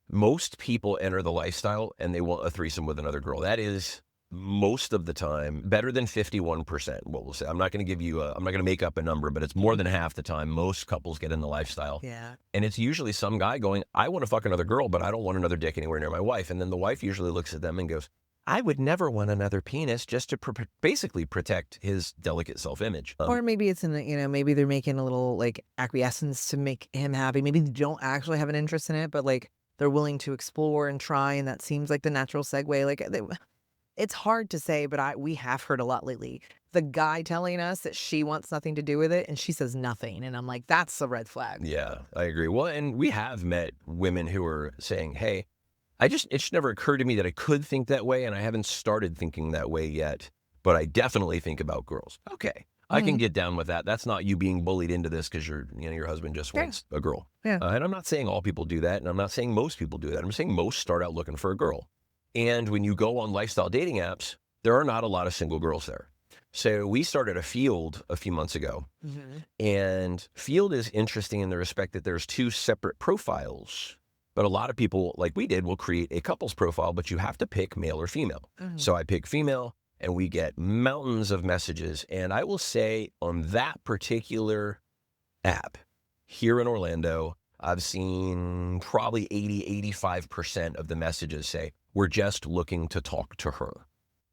Most people enter the lifestyle and they want a threesome with another girl. That is most of the time better than 51%. What we'll say. I'm not going to give you I'm not going to make up a number, but it's more than half the time most couples get in the lifestyle. Yeah. And it's usually some guy going, I want to fuck another girl, but I don't want another dick anywhere near my wife. And then the wife usually looks at them and goes, I would never want another penis, just to basically protect his delicate self-image. Or maybe it's in the, maybe they're making a little like acquiescence to make him happy. Maybe they don't actually have an interest in it, but like they're willing to explore and try. And that seems like the natural segue. Like it's hard to say, but we have heard a lot lately. The guy telling us that she wants nothing to do with it and she says nothing. And I'm like, that's a red flag. Yeah, I agree. Well, and we have met women who are saying, hey, it just never occurred to me that I could think that way, and I haven't started thinking that way yet, but I definitely think about girls. Okay, I can get down with that. That's not you being bullied into this because your husband just wants a girl. Yeah. And I'm not saying all people do that, and I'm not saying most people do that. I'm saying most start out looking for a girl. And when you go on lifestyle dating apps, there are not a lot of single girls there. So we started a field a few months ago, and field is interesting in the respect that there's 2 separate profiles. But a lot of people, like we did, will create a couple's profile, but you have to pick male or female. So I pick female, and we get mountains of messages. And I will say on that particular app here in Orlando, I've seen probably 85% of the messages say, we're just looking to talk to her.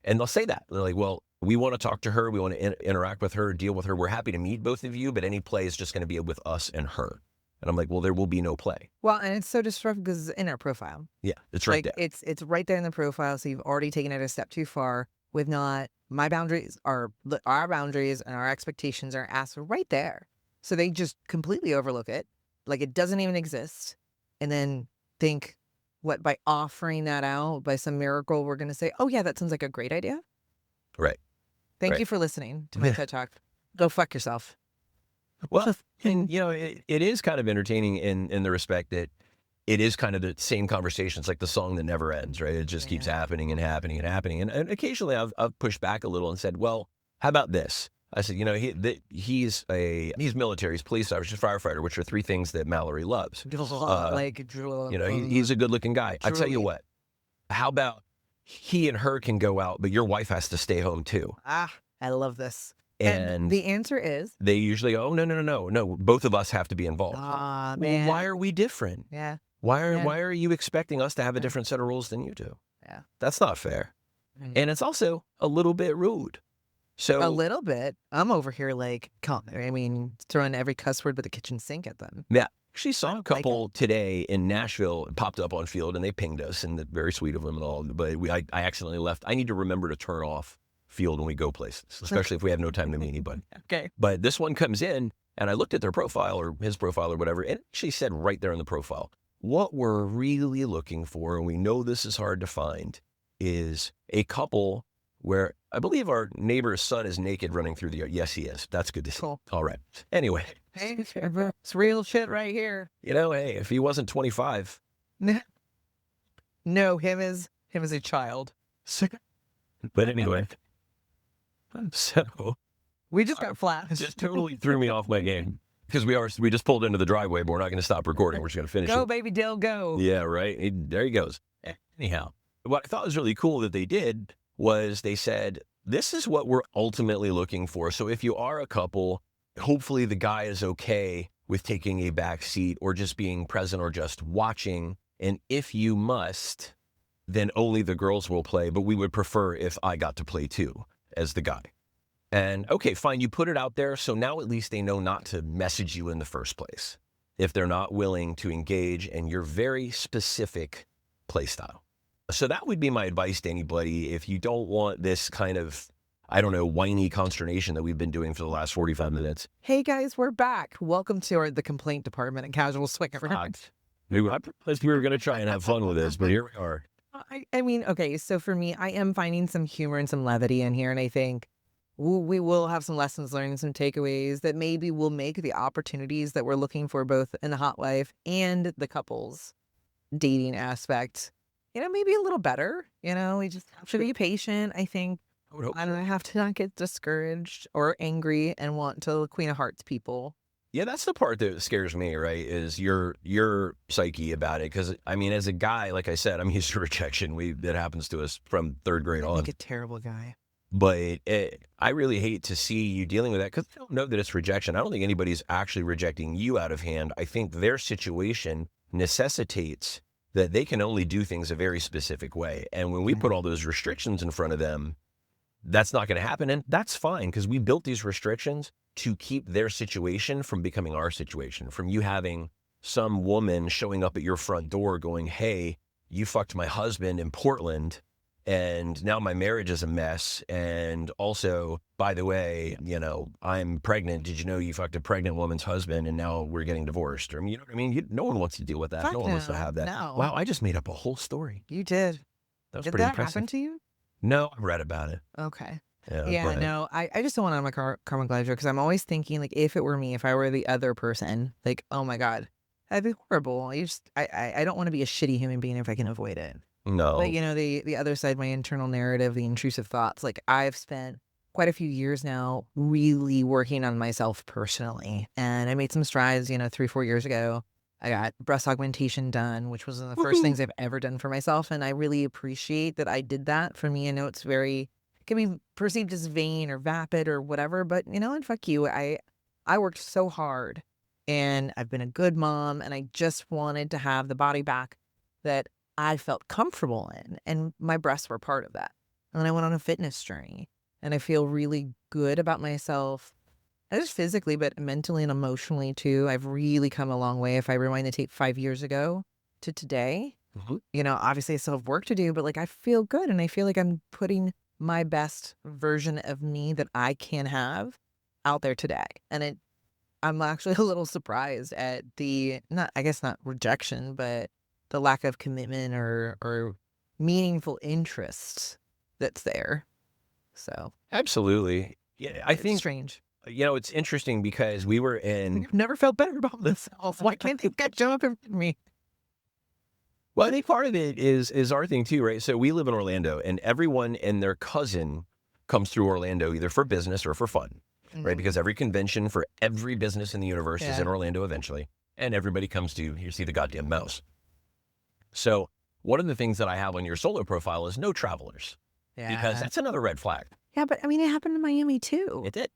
And they'll say that. They're like, well, we want to talk to her. We want to interact with her, deal with her. We're happy to meet both of you, but any play is just going to be with us and her. And I'm like, well, there will be no play. Well, and it's so disruptive because it's in our profile. Yeah, it's right there. It's right there in the profile. So you've already taken it a step too far with not my boundaries, our boundaries and our expectations are asked right there. So they just completely overlook it. Like it doesn't even exist. And then think, what, by offering that out, by some miracle, we're going to say, oh, yeah, that sounds like a great idea. Right. Thank you for listening to my TED Talk. Go fuck yourself. Well, and it is kind of entertaining in the respect that it is kind of the same conversation. It's like the song that never ends, right? It just keeps happening and happening and happening. And occasionally I've pushed back a little and said, well, how about this? I said, he's military, he's police officer, firefighter, which are 3 things that Mallory loves. He's a good looking guy. I tell you what, how about he and her can go out, but your wife has to stay home too? I love this. And the answer is? They usually go, oh, no. Both of us have to be involved. Man. Well, why are we different? Yeah. Why are you expecting us to have a different set of rules than you do? Yeah. That's not fair. And it's also a little bit rude. So a little bit. I'm over here like, throwing every cuss word but the kitchen sink at them. Yeah. Actually saw a couple today in Nashville. It popped up on Field, and they pinged us, and they're very sweet of them and all. But I accidentally left. I need to remember to turn off Field when we go places, especially if we have no time to meet anybody. Okay. But this one comes in, and I looked at their profile or his profile or whatever, and it actually said right there in the profile, what we're really looking for, and we know this is hard to find, is a couple where I believe our neighbor's son is naked running through the yard. Yes, he is. That's good to see. Cool. All right. Anyway. Hey, it's real shit right here. Hey, if he wasn't 25. No, him as a child. But anyway. So. We just got flat. It just totally threw me off my game. Because we just pulled into the driveway, but we're not going to stop recording. We're just going to finish it. Go, baby Dill, go. Yeah, right. There he goes. Anyhow, what I thought was really cool that they did was they said, this is what we're ultimately looking for. So if you are a couple, hopefully the guy is okay with taking a back seat or just being present or just watching. And if you must, then only the girls will play. But we would prefer if I got to play too as the guy. And okay, fine, you put it out there. So now at least they know not to message you in the first place if they're not willing to engage in your very specific play style. So that would be my advice to anybody. If you don't want this kind of, I don't know, whiny consternation that we've been doing for the last 45 minutes. Hey guys, we're back. Welcome to the complaint department at Casual Swinger. I promised we were going to try and have fun with this, but here we are. I mean, okay, so for me, I am finding some humor and some levity in here, and I think we will have some lessons learned, some takeaways that maybe will make the opportunities that we're looking for both in the hot wife and the couples dating aspect, maybe a little better. We just have to be patient. I think I don't have to not get discouraged or angry and want to Queen of Hearts people. Yeah, that's the part that scares me, right, is your psyche about it. Because, I mean, as a guy, like I said, I'm used to rejection. That happens to us from third grade on. Like a terrible guy. But I really hate to see you dealing with that because I don't know that it's rejection. I don't think anybody's actually rejecting you out of hand. I think their situation necessitates that they can only do things a very specific way. And when we put all those restrictions in front of them, that's not going to happen. And that's fine because we built these restrictions to keep their situation from becoming our situation, from you having some woman showing up at your front door going, hey, you fucked my husband in Portland. And now my marriage is a mess. And also, by the way, I'm pregnant. Did you know you fucked a pregnant woman's husband and now we're getting divorced? Or, you know what I mean? No one wants to deal with that. No one wants to have that. No. Wow, I just made up a whole story. You did. That was Did pretty that impressive. happen to you? No, I read about it. Okay. Yeah, but- no, I just don't want to on my Carmen Gladger because I'm always thinking, like, if it were me, if I were the other person, like, oh my God, that'd be horrible. I don't want to be a shitty human being if I can avoid it. No. But, the other side, my internal narrative, the intrusive thoughts, like, I've spent quite a few years now really working on myself personally. And I made some strides, 3-4 years ago. I got breast augmentation done, which was one of the first things I've ever done for myself. And I really appreciate that I did that. For me, I know it can be perceived as vain or vapid or whatever, but and fuck you. I worked so hard and I've been a good mom and I just wanted to have the body back that I felt comfortable in. And my breasts were part of that. And then I went on a fitness journey and I feel really good about myself, not just physically, but mentally and emotionally too. I've really come a long way. If I rewind the tape 5 years ago to today, obviously I still have work to do, but like I feel good and I feel like I'm putting my best version of me that I can have out there today. And I'm actually a little surprised at not rejection, but the lack of commitment or meaningful interest that's there. So Absolutely. Yeah, I think, strange. It's interesting because we were in, I've never felt better about myself. Why can't they catch up in me? well, I think part of it is our thing too, right? So we live in Orlando and everyone and their cousin comes through Orlando either for business or for fun, right? Because every convention for every business in the universe is in Orlando eventually. And everybody comes to here see the goddamn mouse. So one of the things that I have on your solo profile is no travelers. Yeah. Because that's another red flag. Yeah, but I mean, it happened in Miami too. It did.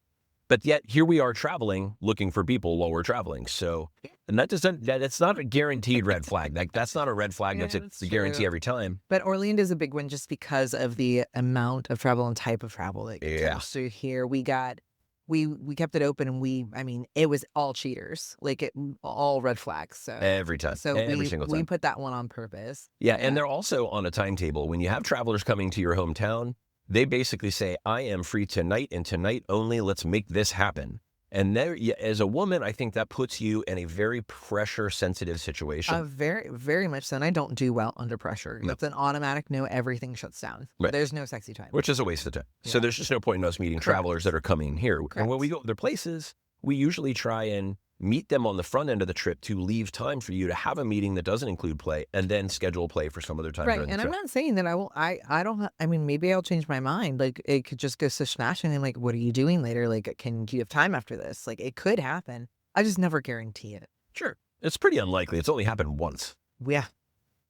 But yet here we are traveling, looking for people while we're traveling. So, and that's not a guaranteed red flag. That's not a red flag. Yeah, That's a true. guarantee every time. But Orlando is a big one just because of the amount of travel and type of travel that Yeah. comes through here. We got we kept it open, and I mean, it was all cheaters, like all red flags. So Every time. Every single we time. put that one on purpose. Yeah, and they're also on a timetable. When you have travelers coming to your hometown, they basically say, I am free tonight and tonight only. Let's make this happen. And there, as a woman, I think that puts you in a very pressure-sensitive situation. Very, very much so. And I don't do well under pressure. No. It's an automatic no, everything shuts down. Right. There's no sexy time. Which is a waste of time. So Yeah. there's just no point in us meeting Correct. travelers that are coming here. And when we go other places, we usually try and meet them on the front end of the trip to leave time for you to have a meeting that doesn't include play and then schedule play for some other time. Right. during the And I'm trip. not saying that I don't, I mean, maybe I'll change my mind. Like, it could just go smashing and like, what are you doing later? Like, do you have time after this? Like, it could happen. I just never guarantee it. Sure. It's pretty unlikely. It's only happened once. Yeah.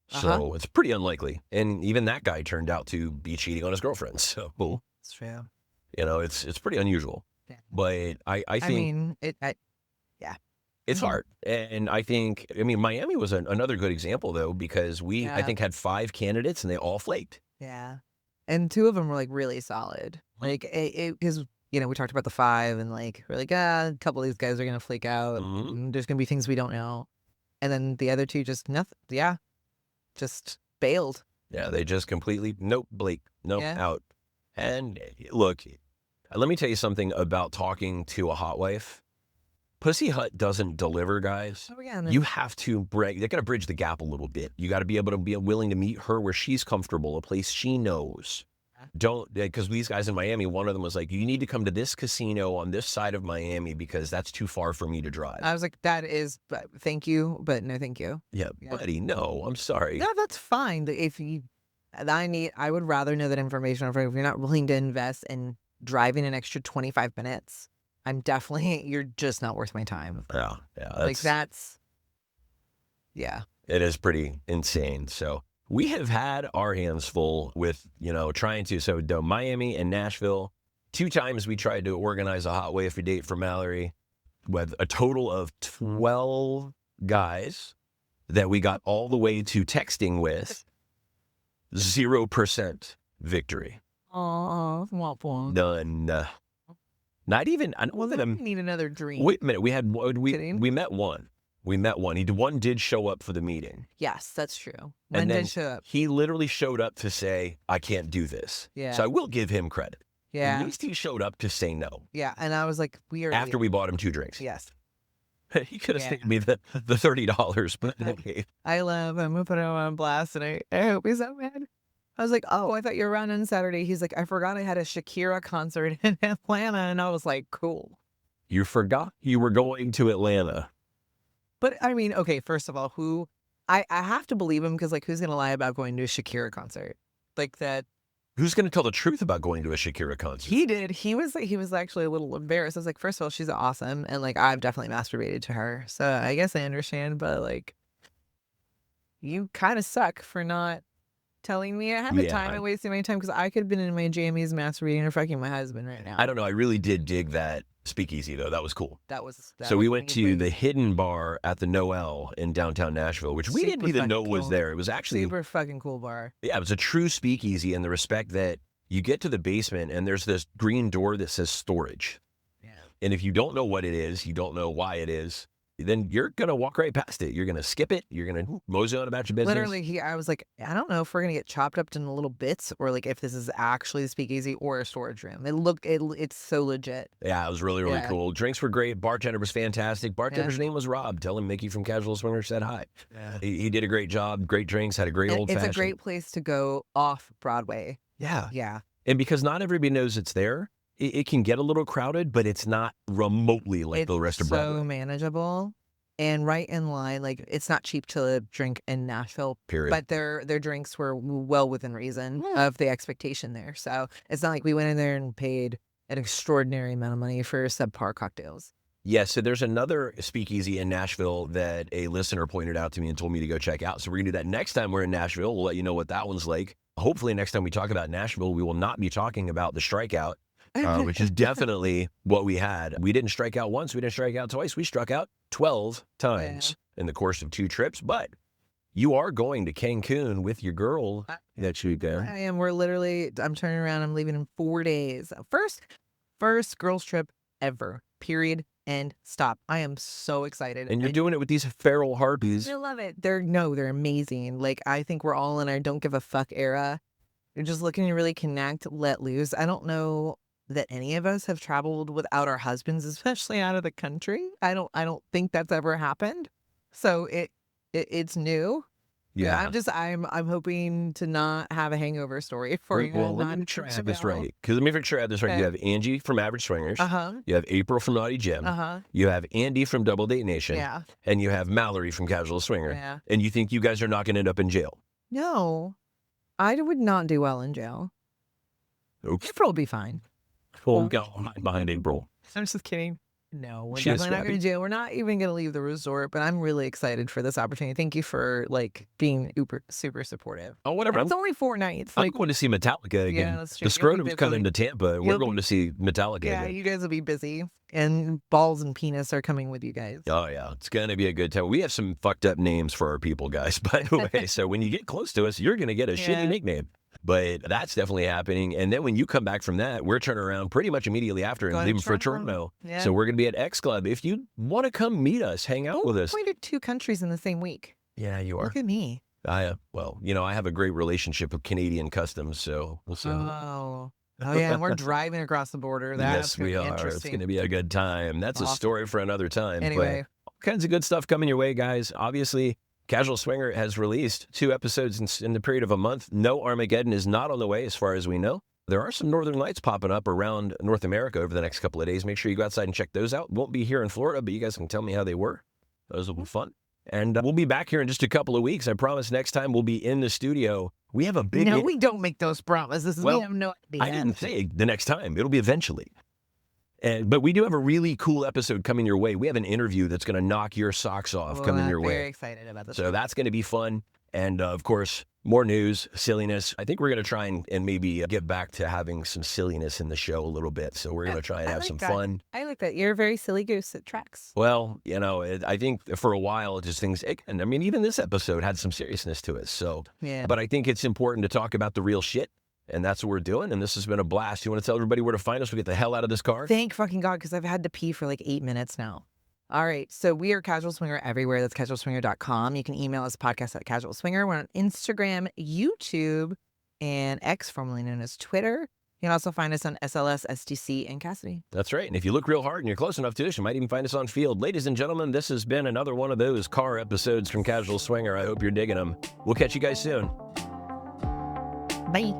So it's pretty unlikely. And even that guy turned out to be cheating on his girlfriend. So, It's true. it's pretty unusual. Yeah. But I think I mean, it's hard. And I think, Miami was another good example, though, because I Yeah. think, had 5 candidates and they all flaked. yeah. And 2 of them were like really solid. Like, because, we talked about the 5 and like, we're like, a couple of these guys are going to flake out. Mhm. And there's going to be things we don't know. And then the other 2 just nothing. Yeah. Just bailed. Yeah, they just completely, nope, Blake, nope, Yeah. out. And look, let me tell you something about talking to a hot wife. Pussy Hut doesn't deliver, guys. Oh, yeah. You have to they got to bridge the gap a little bit. You got to be able to be willing to meet her where she's comfortable, a place she knows. Because these guys in Miami, one of them was like, you need to come to this casino on this side of Miami because that's too far for me to drive. I was like, thank you, but no, thank you. Yeah, buddy, no, I'm sorry. No, that's fine. I would rather know that information. If you're not willing to invest in driving an extra 25 minutes, you're just not worth my time. Yeah. It is pretty insane. So we have had our hands full with, trying to, so Miami and Nashville, 2 times we tried to organize a hot wifey date for Mallory with a total of 12 guys that we got all the way to texting with. 0% victory. Oh, None. Not even. I need another dream. Wait a minute. We Kidding? met one. One did show up for the meeting. Yes, that's true. And then did show up. he literally showed up to say, I can't do this. Yeah. So I will give him credit. Yeah. At least he showed up to say no. Yeah. And I was like, After we bought him 2 drinks. Yes. He could have saved me the $30, but okay. I love him. I put him on blast and I hope he's so mad. I was like, oh, I thought you were around on Saturday. He's like, I forgot I had a Shakira concert in Atlanta. And I was like, cool. You forgot you were going to Atlanta. But I mean, okay, first of all, I have to believe him because like, who's going to lie about going to a Shakira concert? Like that. Who's going to tell the truth about going to a Shakira concert? He did. He was actually a little embarrassed. I was like, first of all, she's awesome. And like, I've definitely masturbated to her. So I guess I understand, but like, you kind of suck for not telling me ahead of time and wasting my time because I could have been in my jammies masturbating or fucking my husband right now. I don't know. I really did dig that speakeasy, though. That was cool. So we went to the Hidden Bar at the Noel in downtown Nashville, which we didn't even know was there. It was actually super fucking cool bar. Yeah, it was a true speakeasy in the respect that you get to the basement and there's this green door that says storage. Yeah. And if you don't know what it is, you don't know why it is, then you're going to walk right past it. You're going to skip it. You're going to mosey on about your business. Literally, I was like, I don't know if we're going to get chopped up into little bits or like if this is actually a speakeasy or a storage room. It's so legit. Yeah, it was really, really cool. Drinks were great. Bartender was fantastic. Bartender's name was Rob. Tell him Mickey from Casual Swinger said hi. Yeah. He did a great job. Great drinks. Had a great old fashioned. It's a great place to go off Broadway. Yeah. Yeah. And because not everybody knows it's there, it can get a little crowded, but it's not remotely like the rest of Broadway. So manageable. And right in line, like it's not cheap to drink in Nashville, period. But their drinks were well within reason of the expectation there. So it's not like we went in there and paid an extraordinary amount of money for subpar cocktails. Yeah, so there's another speakeasy in Nashville that a listener pointed out to me and told me to go check out. So we're gonna do that next time we're in Nashville. We'll let you know what that one's like. Hopefully next time we talk about Nashville, we will not be talking about the strikeout. Which is definitely what we had. We didn't strike out once. We didn't strike out twice. We struck out 12 times in the course of 2 trips. But you are going to Cancun with your girl that you go. I am. I'm turning around. I'm leaving in 4 days. First girls trip ever. Period. End. Stop. I am so excited. And you're doing it with these feral harpies. I love it. They're amazing. Like, I think we're all in our don't give a fuck era. You're just looking to really connect, let loose. I don't know that any of us have traveled without our husbands, especially out of the country. I don't think that's ever happened. So it's new. Yeah. I'm hoping to not have a hangover story for you. Well, let me Not make sure I to have this know. right. Because let me make sure I have this right. Okay. You have Angie from Average Swingers. Uh-huh. You have April from Naughty Gem. Uh-huh. You have Andy from Double Date Nation. Yeah. And you have Mallory from Casual Swinger. Yeah. And you think you guys are not going to end up in jail? No. I would not do well in jail. Oops. April will be fine. Oh, go behind April. I'm just kidding. No, we're She is definitely not going scrappy. to jail. We're not even going to leave the resort, but I'm really excited for this opportunity. Thank you for being super supportive. Oh, whatever. It's only 4 nights. I'm going to see Metallica again. Yeah, that's true. The You'll be Scrotum's coming busy. to Tampa, and we're You'll going be- to see Metallica Yeah, again. you guys will be busy, and balls and penis are coming with you guys. Oh, yeah. It's going to be a good time. We have some fucked up names for our people, guys, by the way. So when you get close to us, you're going to get a Yeah. shitty nickname. But that's definitely happening. And then when you come back from that, we're turning around pretty much immediately after and Going to leaving for Toronto. Toronto. Yeah. So we're going to be at X Club. If you want to come meet us, hang out with us. Going to 2 countries in the same week. Yeah, you are. Look at me. Well, I have a great relationship with Canadian customs, so we'll see. Oh yeah, and we're driving across the border. That's Yes, we gonna be are. It's interesting. going to be a good time. That's a Awesome. story for another time. Anyway. But all kinds of good stuff coming your way, guys. Obviously, Casual Swinger has released 2 episodes in the period of a month. No Armageddon is not on the way, as far as we know. There are some Northern Lights popping up around North America over the next couple of days. Make sure you go outside and check those out. Won't be here in Florida, but you guys can tell me how they were. Those will be fun. And we'll be back here in just a couple of weeks. I promise next time we'll be in the studio. We have a big... No, we don't make those promises. Well, we have no idea. I didn't say the next time. It'll be eventually. But we do have a really cool episode coming your way. We have an interview that's going to knock your socks off coming your I'm very way. excited about this. So that's going to be fun. And of course, more news, silliness. I think we're going to try and maybe get back to having some silliness in the show a little bit. So we're going to try and I have like some that. fun. I like that. You're a very silly goose. It tracks. Well, I think for a while, just things, and I mean, even this episode had some seriousness to it. So, Yeah. but I think it's important to talk about the real shit. And that's what we're doing. And this has been a blast. You want to tell everybody where to find us? We get the hell out of this car. Thank fucking God, because I've had to pee for like 8 minutes now. All right. So we are Casual Swinger everywhere. That's casualswinger.com. You can email us podcast at Casual Swinger. We're on Instagram, YouTube, and X, formerly known as Twitter. You can also find us on SLS, STC, and Cassidy. That's right. And if you look real hard and you're close enough to us, you might even find us on Field. Ladies and gentlemen, this has been another one of those car episodes from Casual Swinger. I hope you're digging them. We'll catch you guys soon. Bye.